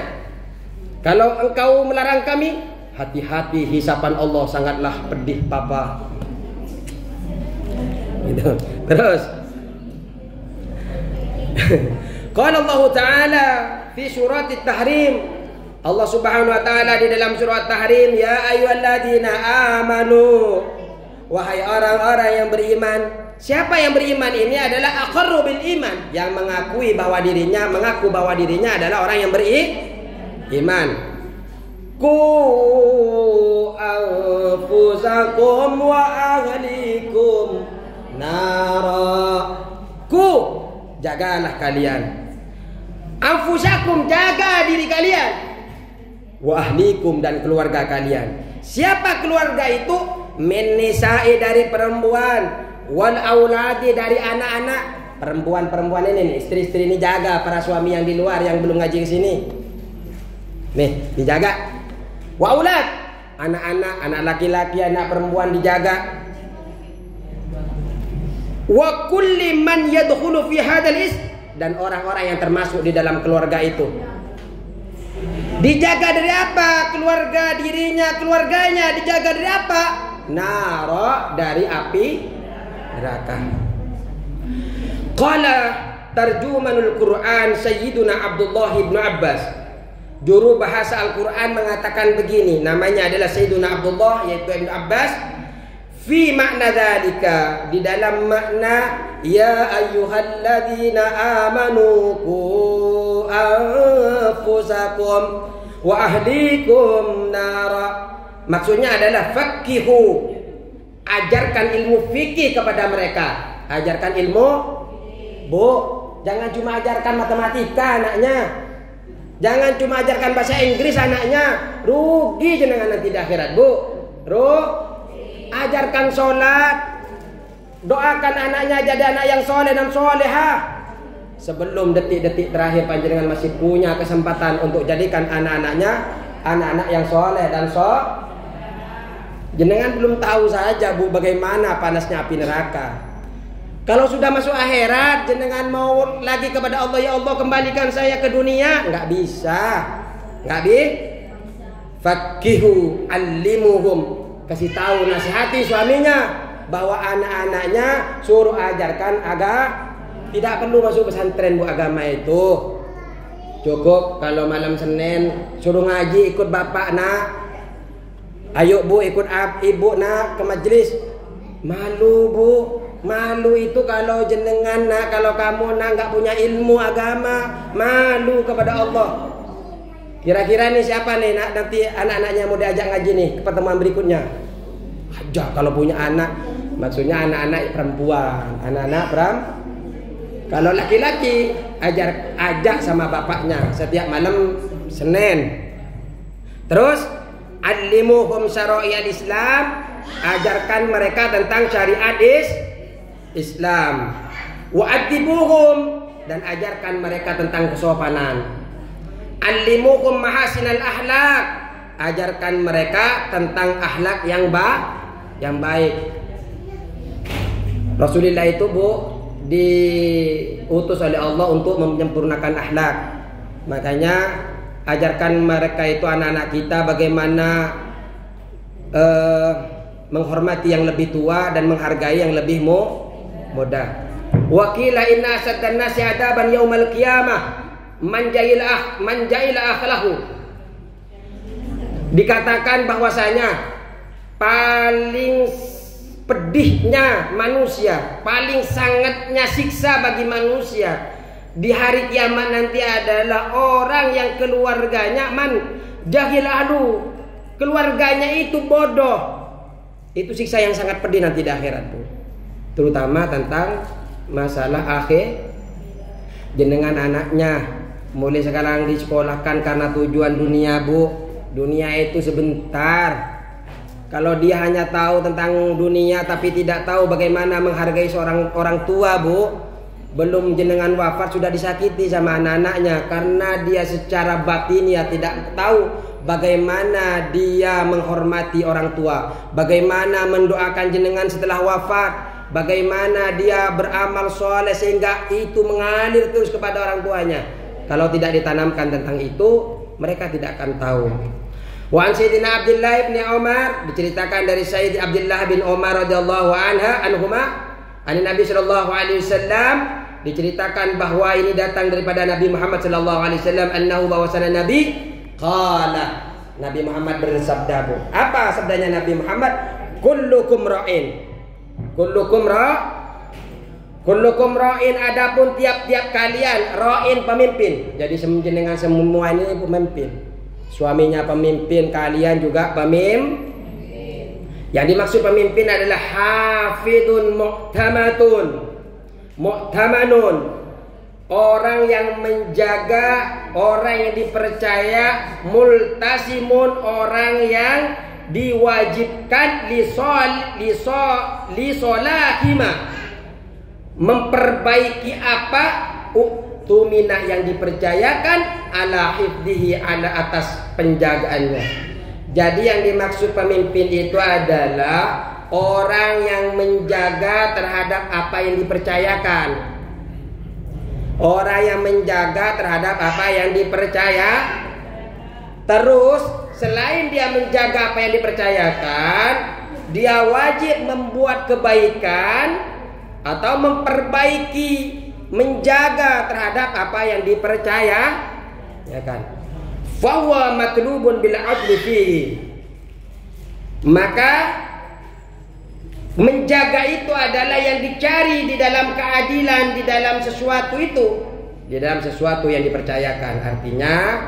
kalau engkau melarang kami, hati-hati hisapan Allah sangatlah pedih papa. Gitu. Terus qala Allah Ta'ala fi surat At-Tahrim, Allah Subhanahu wa taala di dalam surat Tahrim, ya ayyuhalladzina amanu, wahai orang-orang yang beriman. Siapa yang beriman ini adalah aqarru bil iman, yang mengaku bahwa dirinya adalah orang yang beriman. Qu anfusakum wa ahlikum nara. Ku, jagalah kalian. Anfusakum, jaga diri kalian. Wa ahlikum, dan keluarga kalian. Siapa keluarga itu? Min nisa'i, dari perempuan, wal auladi, dari anak-anak. Perempuan-perempuan ini nih, istri-istri ini jaga para suami yang di luar yang belum ngaji ke sini. Nih, dijaga. Wa aulad, anak-anak, anak laki-laki, anak perempuan dijaga. Wa kulli man yadkhulu fi hadzal ism, dan orang-orang yang termasuk di dalam keluarga itu. Dijaga dari apa? Keluarga dirinya, keluarganya dijaga dari apa? Naro, dari api neraka. Qala tarjumanul Quran Sayyiduna Abdullah ibn Abbas, juru bahasa Al-Quran mengatakan begini, namanya adalah Sayyiduna Abdullah yaitu Ibn Abbas. Fi makna dzalika, di dalam makna ya ayyuhalladzina amanu qu anfusakum wa ahlikum nara. Maksudnya adalah faqihu, ajarkan ilmu fikih kepada mereka. Ajarkan ilmu, Bu, jangan cuma ajarkan matematika anaknya, jangan cuma ajarkan bahasa Inggris anaknya, rugi jenengan nanti di akhirat, Bu. Ajarkan sholat, doakan anaknya jadi anak yang soleh dan solehah. Sebelum detik-detik terakhir panjenengan masih punya kesempatan untuk jadikan anak-anaknya anak-anak yang soleh dan jenengan belum tahu saja, Bu, bagaimana panasnya api neraka. Kalau sudah masuk akhirat, jenengan mau lagi kepada Allah, ya Allah kembalikan saya ke dunia, nggak bisa, nggak faqihu allimuhum, kasih tahu, nasihati suaminya bahwa anak-anaknya suruh ajarkan agama. Tidak perlu masuk pesantren, Bu, agama itu cukup kalau malam Senin suruh ngaji, ikut bapak nak, ayo Bu ikut ibu nak ke majelis. Malu, Bu, malu itu kalau jenengan nak, kalau kamu nak nggak punya ilmu agama, malu kepada Allah. Kira-kira nih siapa nih nanti anak-anaknya mau diajak ngaji nih ke pertemuan berikutnya? Ajak kalau punya anak, maksudnya anak-anak perempuan, anak-anak kalau laki-laki ajak sama bapaknya setiap malam Senin. Terus allimuhum syara'i'al Islam, ajarkan mereka tentang syariat Islam. Wa'adibuhum, dan ajarkan mereka tentang kesopanan. Allimuhum mahasinal akhlak, ajarkan mereka tentang akhlak yang baik. Rasulullah itu, Bu, diutus oleh Allah untuk menyempurnakan akhlak. Makanya ajarkan mereka itu, anak-anak kita, bagaimana menghormati yang lebih tua dan menghargai yang lebih muda. Wa qila inna asaddan nasi adaban yaumal qiyamah man jahila akhlaqahu. Dikatakan bahwasanya paling pedihnya manusia, paling sangatnya siksa bagi manusia di hari kiamat nanti adalah orang yang keluarganya jahilahu, keluarganya itu bodoh. Itu siksa yang sangat pedih nanti di akhirat, Bu. Terutama tentang masalah akhir. Jenengan anaknya mulai sekarang disekolahkan karena tujuan dunia, Bu. Dunia itu sebentar. Kalau dia hanya tahu tentang dunia tapi tidak tahu bagaimana menghargai seorang orang tua, Bu, belum jenengan wafat sudah disakiti sama anak-anaknya karena dia secara batin ya tidak tahu bagaimana dia menghormati orang tua, bagaimana mendoakan jenengan setelah wafat, bagaimana dia beramal soleh sehingga itu mengalir terus kepada orang tuanya. Kalau tidak ditanamkan tentang itu, mereka tidak akan tahu. Wa an Sayyidina Abdullah bin Umar, diceritakan dari Sayyid Abdullah bin Umar radhiyallahu anhuma, an Nabi sallallahu alaihi wasallam, diceritakan bahwa ini datang daripada Nabi Muhammad sallallahu alaihi wasallam, annahu bahwasana Nabi qala, Nabi Muhammad bersabda. Apa sabdanya Nabi Muhammad? Kullukum ra'in. Kullukum ra'in, adapun tiap-tiap kalian ra'in, pemimpin. Jadi dengan semua ini pemimpin. Suaminya pemimpin, kalian juga pemimpin. Yang dimaksud pemimpin adalah hafidun mu'tamanun, orang yang menjaga, orang yang dipercaya, multasimun, orang yang diwajibkan lisolahima, memperbaiki apa tumina yang dipercayakan, ala hifdihi, ala atas penjagaannya. Jadi yang dimaksud pemimpin itu adalah orang yang menjaga terhadap apa yang dipercayakan. Orang yang menjaga terhadap apa yang dipercaya. Terus selain dia menjaga apa yang dipercayakan, dia wajib membuat kebaikan atau memperbaiki, menjaga terhadap apa yang dipercaya, ya kan? Fahuwa matlubun bil adli fihi. Maka menjaga itu adalah yang dicari di dalam keadilan, di dalam sesuatu itu, di dalam sesuatu yang dipercayakan. Artinya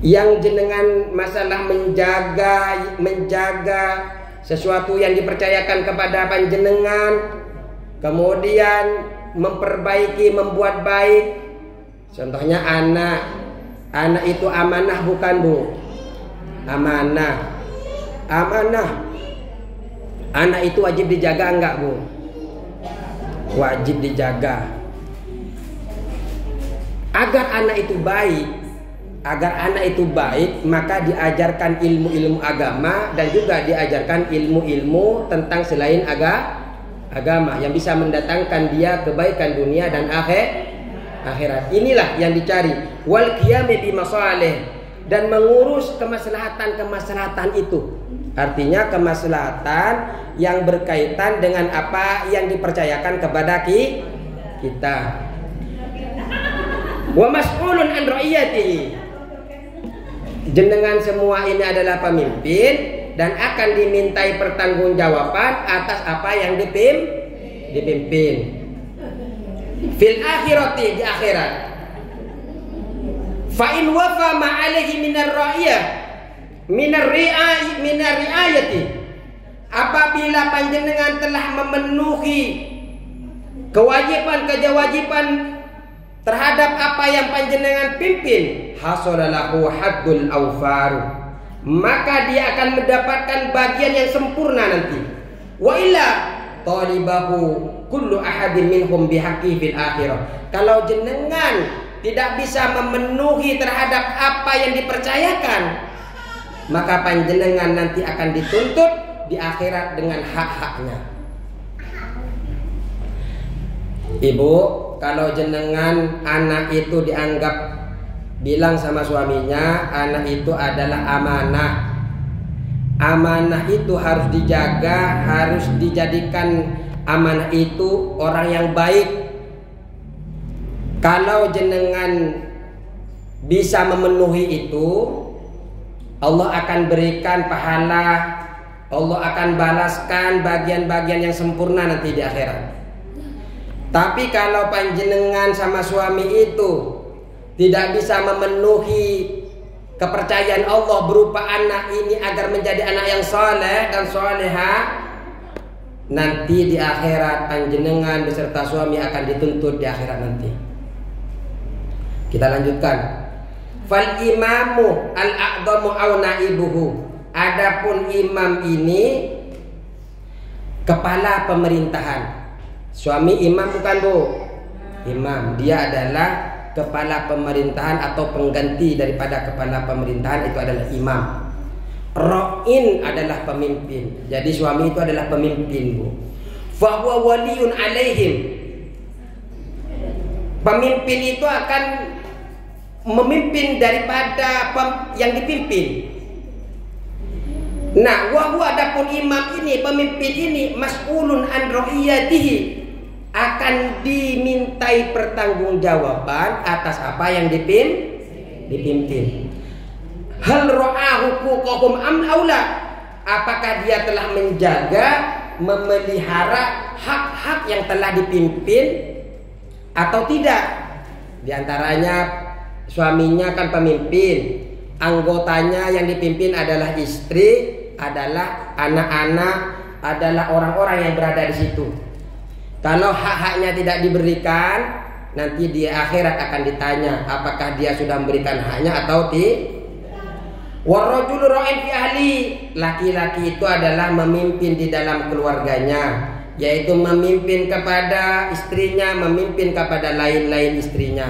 yang jenengan masalah menjaga sesuatu yang dipercayakan kepada panjenengan, kemudian memperbaiki, membuat baik. Contohnya anak itu amanah, bukan Bu? Amanah. Anak itu wajib dijaga enggak Bu? Wajib dijaga. Agar anak itu baik, maka diajarkan ilmu-ilmu agama dan juga diajarkan ilmu-ilmu tentang selain agama yang bisa mendatangkan dia kebaikan dunia dan akhirat. Inilah yang dicari. Wal qiyami bi masalih, dan mengurus kemaslahatan itu. Artinya kemaslahatan yang berkaitan dengan apa yang dipercayakan kepada kita. Wa mas'ulun an ra'iyatihi. Jenengan semua ini adalah pemimpin dan akan dimintai pertanggungjawaban atas apa yang dipimpin. Fil akhirati, di akhirat. Fa in wafa ma alaihi minar ra'iyah minar riayati, apabila panjenengan telah memenuhi kewajiban terhadap apa yang panjenengan pimpin, hasalalahu haddul awfaru, maka dia akan mendapatkan bagian yang sempurna nanti. Wa illa talibahu kullu ahadin minhum bihaqqi fil akhirah. Kalau jenengan tidak bisa memenuhi terhadap apa yang dipercayakan, maka panjenengan nanti akan dituntut di akhirat dengan hak-haknya. Ibu, kalau jenengan anak itu dianggap, bilang sama suaminya, anak itu adalah amanah. Amanah itu harus dijaga, harus dijadikan amanah itu orang yang baik. Kalau jenengan bisa memenuhi itu, Allah akan berikan pahala, Allah akan balaskan bagian-bagian yang sempurna nanti di akhirat. Tapi kalau panjenengan sama suami itu tidak bisa memenuhi kepercayaan Allah berupa anak ini agar menjadi anak yang soleh dan soleha, nanti di akhirat panjenengan beserta suami akan dituntut di akhirat nanti. Kita lanjutkan. Fal imamu al-a'dhamu aw naibuhu. Adapun imam ini kepala pemerintahan. Suami imam bukan Bu? Imam, dia adalah kepala pemerintahan atau pengganti daripada kepala pemerintahan itu adalah imam. Ra'in adalah pemimpin. Jadi suami itu adalah pemimpin, Bu. Fahuwa waliyun alaihim. Pemimpin itu akan memimpin daripada yang dipimpin. Nah, wahwa adapun imam ini, pemimpin ini, mas'ulun an ra'iyatihi, akan dimintai pertanggungjawaban atas apa yang dipimpin. Hal ra'ahu huquqahum am aula, apakah dia telah menjaga, memelihara hak-hak yang telah dipimpin atau tidak? Di antaranya suaminya kan pemimpin, anggotanya yang dipimpin adalah istri, adalah anak-anak, adalah orang-orang yang berada di situ. Kalau hak-haknya tidak diberikan, nanti di akhirat akan ditanya apakah dia sudah memberikan haknya atau tidak. Warrajulu ra'in fi ahli, laki-laki itu adalah memimpin di dalam keluarganya, yaitu memimpin kepada istrinya, memimpin kepada lain-lain istrinya.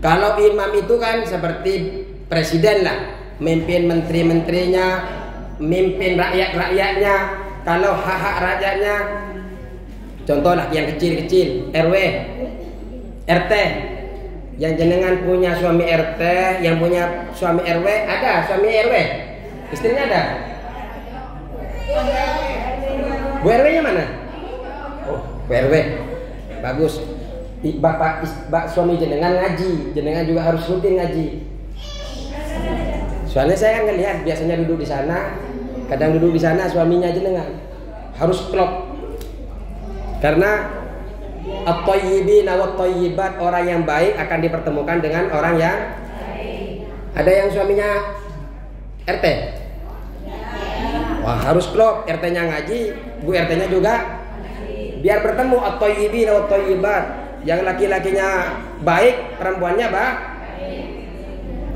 Kalau imam itu kan seperti presiden lah, memimpin menteri-menterinya, memimpin rakyat-rakyatnya. Kalau hak-hak rakyatnya, contoh lah yang kecil-kecil, RW, RT. Yang jenengan punya suami RT, yang punya suami RW, ada suami RW, istrinya ada. Bu RW-nya mana? Oh, Bu RW, bagus. Bapak suami jenengan ngaji, jenengan juga harus rutin ngaji. Soalnya saya kan ngelihat biasanya duduk di sana, kadang duduk di sana suaminya jenengan harus klop. Karena at-thayyibin wa at-thayyibat, orang yang baik akan dipertemukan dengan orang yang baik. Ada yang suaminya RT. Wah, harus klop, RT-nya ngaji, Bu RT-nya juga. Biar bertemu at-thayyibin wa at-thayyibat. Yang laki-lakinya baik, perempuannya baik.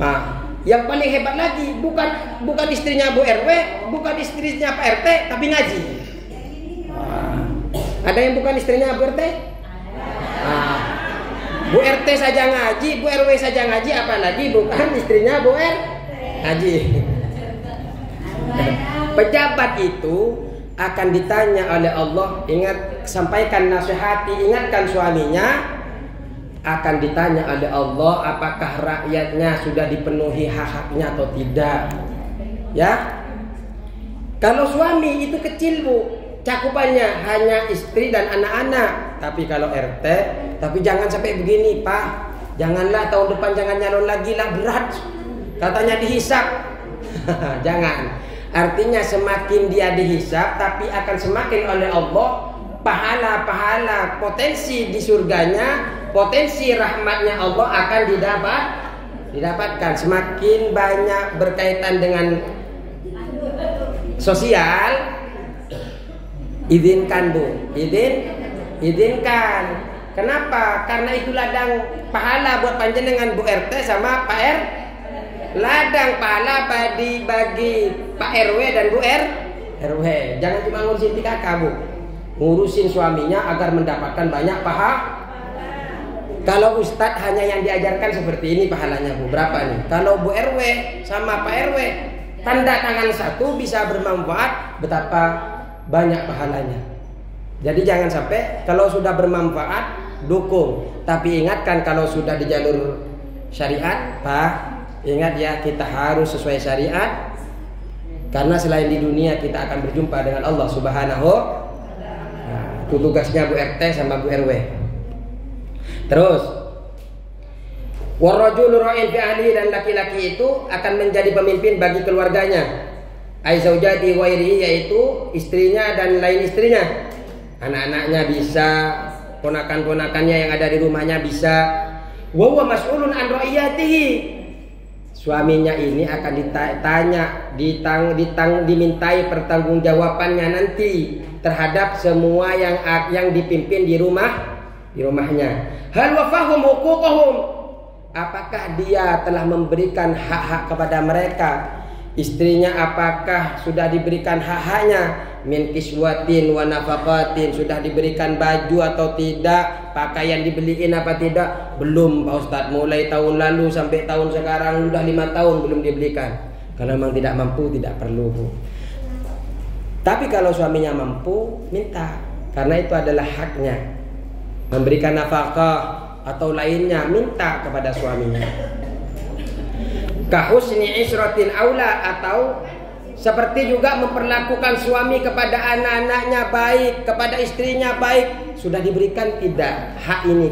Nah, yang paling hebat lagi bukan istrinya Bu RW, bukan istrinya Pak RT, tapi ngaji. Ada yang bukan istrinya Bu RT? Bu RT saja ngaji, Bu RW saja ngaji, apalagi bukan istrinya Bu RT ngaji. Pejabat itu akan ditanya oleh Allah, ingat, sampaikan nasihati, ingatkan suaminya, akan ditanya oleh Allah apakah rakyatnya sudah dipenuhi hak-haknya atau tidak. Ya, kalau suami itu kecil, Bu, cakupannya hanya istri dan anak-anak. Tapi kalau RT, tapi jangan sampai begini, Pak, janganlah tahun depan jangan nyalon lagi lah, berat katanya dihisap. Jangan. Artinya semakin dia dihisap, tapi akan semakin oleh Allah pahala-pahala, potensi di surganya, potensi rahmatnya Allah akan didapatkan. Semakin banyak berkaitan dengan sosial, izinkan, Bu, izinkan. Kenapa? Karena itu ladang pahala buat panjenengan Bu RT sama Pak R. Ladang pahala bagi Pak RW dan Bu RW. Jangan cuma ngurusin kakak, Bu, ngurusin suaminya agar mendapatkan banyak pahala. Kalau Ustadz hanya yang diajarkan seperti ini pahalanya, Bu, berapa nih? Kalau Bu RW sama Pak RW tanda tangan satu bisa bermanfaat, betapa banyak pahalanya. Jadi jangan sampai kalau sudah bermanfaat dukung, tapi ingatkan kalau sudah di jalur syariat, Pak, ingat ya, kita harus sesuai syariat, karena selain di dunia kita akan berjumpa dengan Allah Subhanahu. Nah, itu tugasnya Bu RT sama Bu RW. Terus, warrajulu ra'in fi ahli, dan laki-laki itu akan menjadi pemimpin bagi keluarganya. Ai zaujati ghairihi, yaitu istrinya dan lain istrinya. Anak-anaknya bisa, ponakan-ponakannya yang ada di rumahnya bisa. Wa huwa mas'ulun an ra'iyatihi. Suaminya ini akan ditanya, dimintai pertanggungjawabannya nanti terhadap semua yang dipimpin di rumahnya. Hal wafahum huquqahum, apakah dia telah memberikan hak-hak kepada mereka istrinya apakah sudah diberikan hak-haknya, min kiswatin wa nafaqatin, sudah diberikan baju atau tidak, pakaian dibeliin apa tidak. Belum Pak Ustadz, mulai tahun lalu sampai tahun sekarang udah 5 tahun belum dibelikan. Kalau memang tidak mampu tidak perlu, Bu. Tapi kalau suaminya mampu, minta, karena itu adalah haknya. Memberikan nafkah atau lainnya, minta kepada suaminya. Kahusni isrotin aula, atau seperti juga memperlakukan suami kepada anak-anaknya baik, kepada istrinya baik. Sudah diberikan tidak hak ini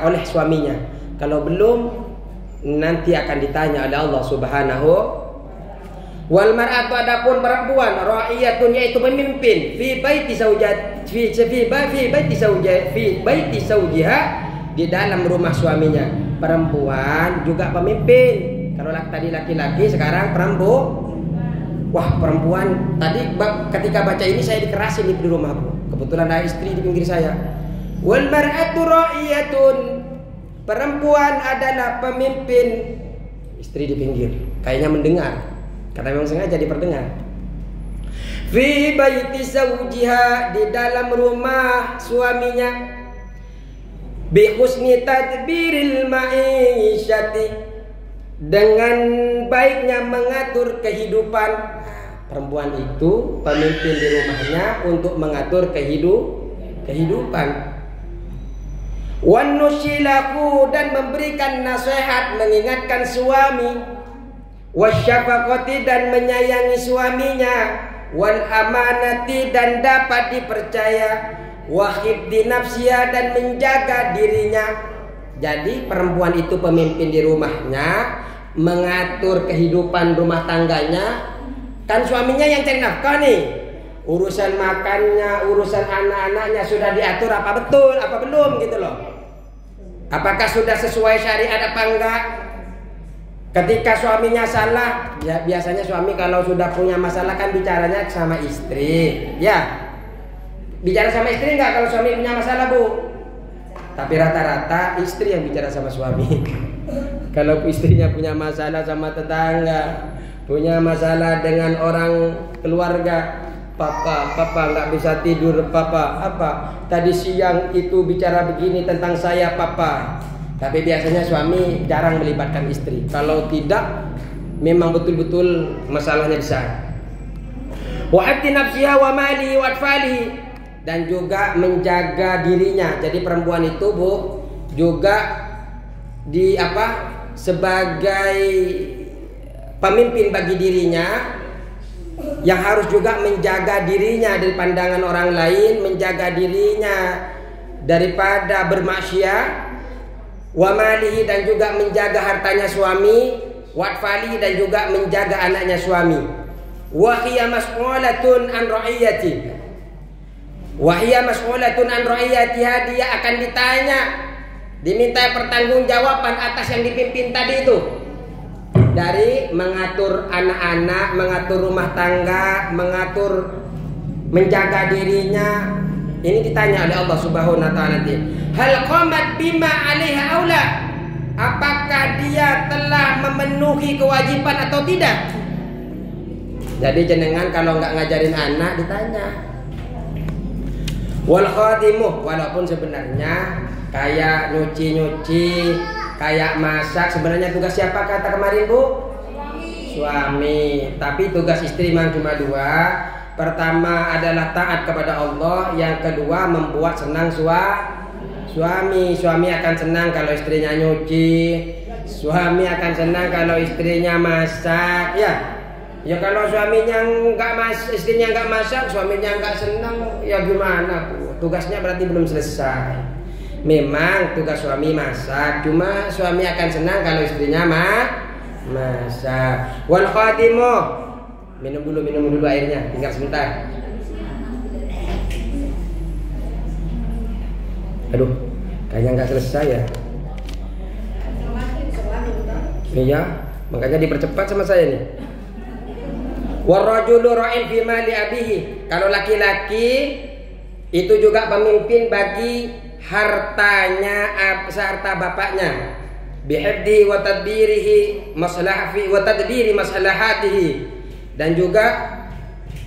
oleh suaminya? Kalau belum, nanti akan ditanya oleh Allah Subhanahu. Wal mar'atu, adapun perempuan, ra'iyatun, yaitu pemimpin, fi baiti zaujat, fi baiti zaujiha, di dalam rumah suaminya. Perempuan juga pemimpin. Kalau tadi laki-laki, sekarang perempuan. Wah, perempuan tadi ketika baca ini saya dikerasin di rumah, Bu. Kebetulan ada istri di pinggir saya. Wal mar'atu ra'iyatun, perempuan adalah pemimpin. Istri di pinggir, kayaknya mendengar, karena memang sengaja diperdengar. Fi baiti zawjiha, di dalam rumah suaminya. Bi husni tadbiril ma'isyati, dengan baiknya mengatur kehidupan. Perempuan itu pemimpin di rumahnya untuk mengatur kehidupan. Wan nusilahu, dan memberikan nasihat, mengingatkan suami. Wasyafaqati, dan menyayangi suaminya. Wal amanati, dan dapat dipercaya. Wa hifdzi nafsiha, dan menjaga dirinya. Jadi perempuan itu pemimpin di rumahnya, mengatur kehidupan rumah tangganya. Kan suaminya yang cari nafkah nih. Urusan makannya, urusan anak-anaknya sudah diatur apa betul, apa belum gitu loh. Apakah sudah sesuai syariat apa enggak? Ketika suaminya salah, ya biasanya suami kalau sudah punya masalah kan bicaranya sama istri. Ya, bicara sama istri enggak kalau suami punya masalah, Bu? Tapi rata-rata istri yang bicara sama suami. Kalau istrinya punya masalah sama tetangga, punya masalah dengan orang keluarga, papa nggak bisa tidur, papa apa tadi siang itu bicara begini tentang saya, papa. Tapi biasanya suami jarang melibatkan istri. Kalau tidak, memang betul-betul masalahnya besar. Wa hatti nafsiha wa mali wa atfali, dan juga menjaga dirinya. Jadi perempuan itu, Bu, juga sebagai pemimpin bagi dirinya, yang harus juga menjaga dirinya dari pandangan orang lain, menjaga dirinya daripada bermaksiat, wa malihi, dan juga menjaga hartanya suami, wa atfali, dan juga menjaga anaknya suami. Wa hiya mas'ulatun an ra'iyati, wahia mas'ulatun an ra'iyatiha, dia akan ditanya, diminta pertanggungjawaban atas yang dipimpin tadi itu. Dari mengatur anak-anak, mengatur rumah tangga, menjaga dirinya. Ini ditanya oleh Allah Subhanahu wa taala nanti. Hal qamat bima 'alaiha aula? Apakah dia telah memenuhi kewajiban atau tidak? Jadi jenengan kalau nggak ngajarin anak ditanya. Wal khadimu, walaupun sebenarnya kayak nyuci, kayak masak, sebenarnya tugas siapa kata kemarin, Bu? Suami. Tapi tugas istri memang cuma 2. Pertama adalah taat kepada Allah, yang kedua membuat senang suami. Suami akan senang kalau istrinya nyuci, suami akan senang kalau istrinya masak, ya. Ya kalau suaminya istrinya nggak masak, suaminya nggak senang, ya gimana, Bu? Tugasnya berarti belum selesai. Memang tugas suami masak, cuma suami akan senang kalau istrinya masak. Wal khadimu, minum dulu airnya, tinggal sebentar. Aduh, kayaknya nggak selesai ya. Iya, makanya dipercepat sama saya nih. Warrajulu ra'in fi mali abihi, kalau laki-laki itu juga pemimpin bagi hartanya harta bapaknya. Bihifdi wa tadbirihi maslahati wa tadbiri maslahatihi, Dan juga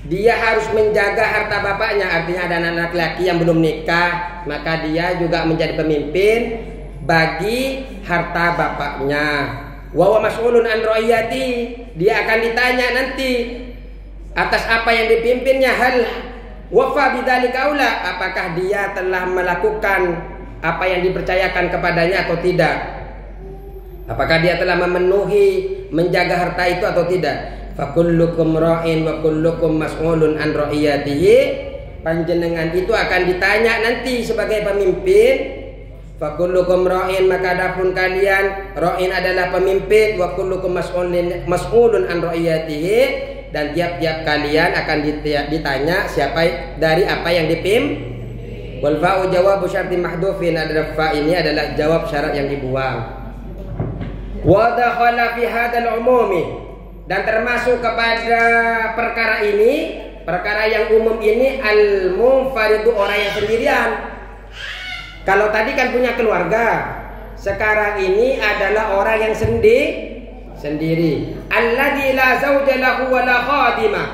dia harus menjaga harta bapaknya. Artinya ada anak laki yang belum nikah, maka dia juga menjadi pemimpin bagi harta bapaknya. Wa huwa mas'ulun an ra'iyati, dia akan ditanya nanti atas apa yang dipimpinnya. Hal wafa bidzalika aula, apakah dia telah melakukan apa yang dipercayakan kepadanya atau tidak? Apakah dia telah memenuhi menjaga harta itu atau tidak? Fa kullukum ra'in wa kullukum mas'ulun an ra'iyatihi, panjenengan itu akan ditanya nanti sebagai pemimpin. Fa kullukum ra'in, maka adapun kalian, ra'in adalah pemimpin, wa kullukum mas'ulun an ra'iyatihi, dan tiap-tiap kalian akan ditanya siapa dari apa yang dipimpin. Wal fa'u jawabu syarti mahdhufin, adalah fa ini adalah jawab syarat yang dibuang. Wa dakhala fi hadzal umumi, dan termasuk kepada perkara ini, perkara yang umum ini, al-munfaridu, orang yang sendirian. Kalau tadi kan punya keluarga, sekarang ini adalah orang yang sendiri. Alladzi la zawja lahu wa la khadimah,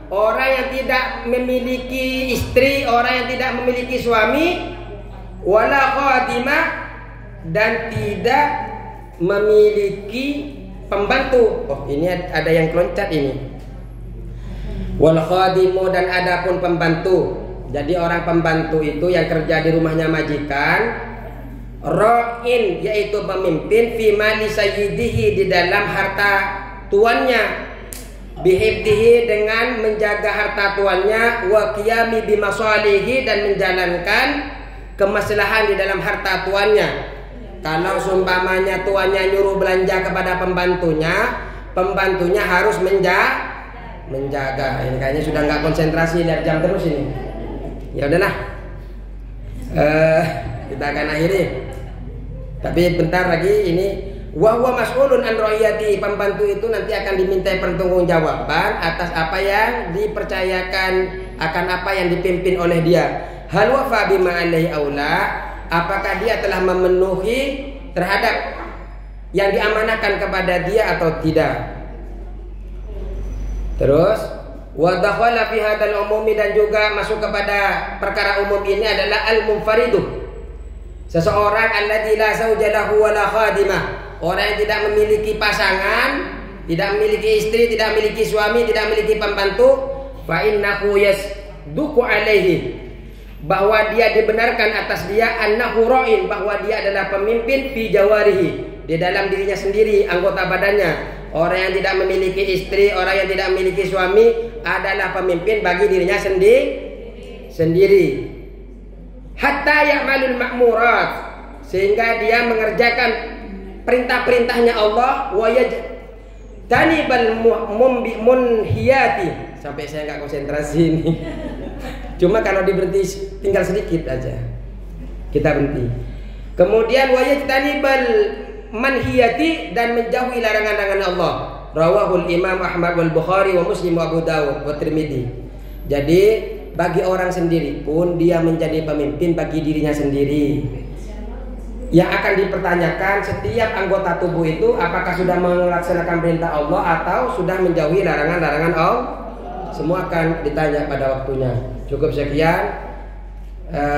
orang yang tidak memiliki istri, orang yang tidak memiliki suami, wala khadimah, dan tidak memiliki pembantu. Oh, ini ada yang keloncat ini. Wal khadimu, dan adapun pembantu. Jadi orang pembantu itu yang kerja di rumahnya majikan. Ra'in, yaitu pemimpin, fi mali sayyidihi, di dalam harta tuannya. Bihibdihi, dengan menjaga harta tuannya. Wa qiyami bimasalihi, dan menjalankan kemaslahan di dalam harta tuannya. Kalau seumpamanya tuannya nyuruh belanja kepada pembantunya harus menjaga. Ini kayaknya sudah nggak konsentrasi, lihat jam terus ini. Ya udahlah, kita akan akhiri. Tapi bentar lagi ini. Wa huwa mas'ulun an ra'iyati, pembantu itu nanti akan dimintai pertanggungjawaban atas apa yang dipercayakan, akan apa yang dipimpin oleh dia. Hal wafa bima alaihi aula, apakah dia telah memenuhi terhadap yang diamanahkan kepada dia atau tidak. Terus wa dakhala fi hadzal umumi, dan juga masuk kepada perkara umum ini adalah al-munfaridu, seseorang alladzi la zawja lahu wa la khadimah, orang yang tidak memiliki pasangan, tidak memiliki istri, tidak memiliki suami, tidak memiliki pembantu. Fa innahu yasduqu alaihi, bahwa dia dibenarkan atas dia, annahu ra'in, bahwa dia adalah pemimpin, fi jawarihi, di dalam dirinya sendiri, anggota badannya. Orang yang tidak memiliki istri, orang yang tidak memiliki suami adalah pemimpin bagi dirinya sendiri. Hatta ya'malul ma'murat, sehingga dia mengerjakan perintah-perintahnya Allah. Wa yajtanibal munhiyati, sampai saya nggak konsentrasi ini. Cuma kalau diberhenti tinggal sedikit aja, kita berhenti. Kemudian wa yajtanibal manhiyati, dan menjauhi larangan-larangan Allah. Rawahul Imam Ahmad wal Bukhari wa Muslim wa Abu Dawud wa Tirmidzi. Jadi bagi orang sendiri pun dia menjadi pemimpin bagi dirinya sendiri. Yang akan dipertanyakan setiap anggota tubuh itu, apakah sudah melaksanakan perintah Allah atau sudah menjauhi larangan-larangan Allah. Semua akan ditanya pada waktunya. Cukup sekian.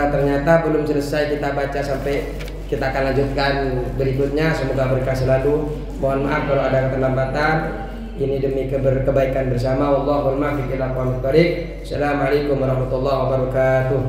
Ternyata belum selesai kita baca, sampai kita akan lanjutkan berikutnya. Semoga berkah selalu. Mohon maaf kalau ada keterlambatan. Ini demi kebaikan bersama. Wallahul muwaffiq ila aqwamit thoriq. Assalamualaikum warahmatullahi wabarakatuh.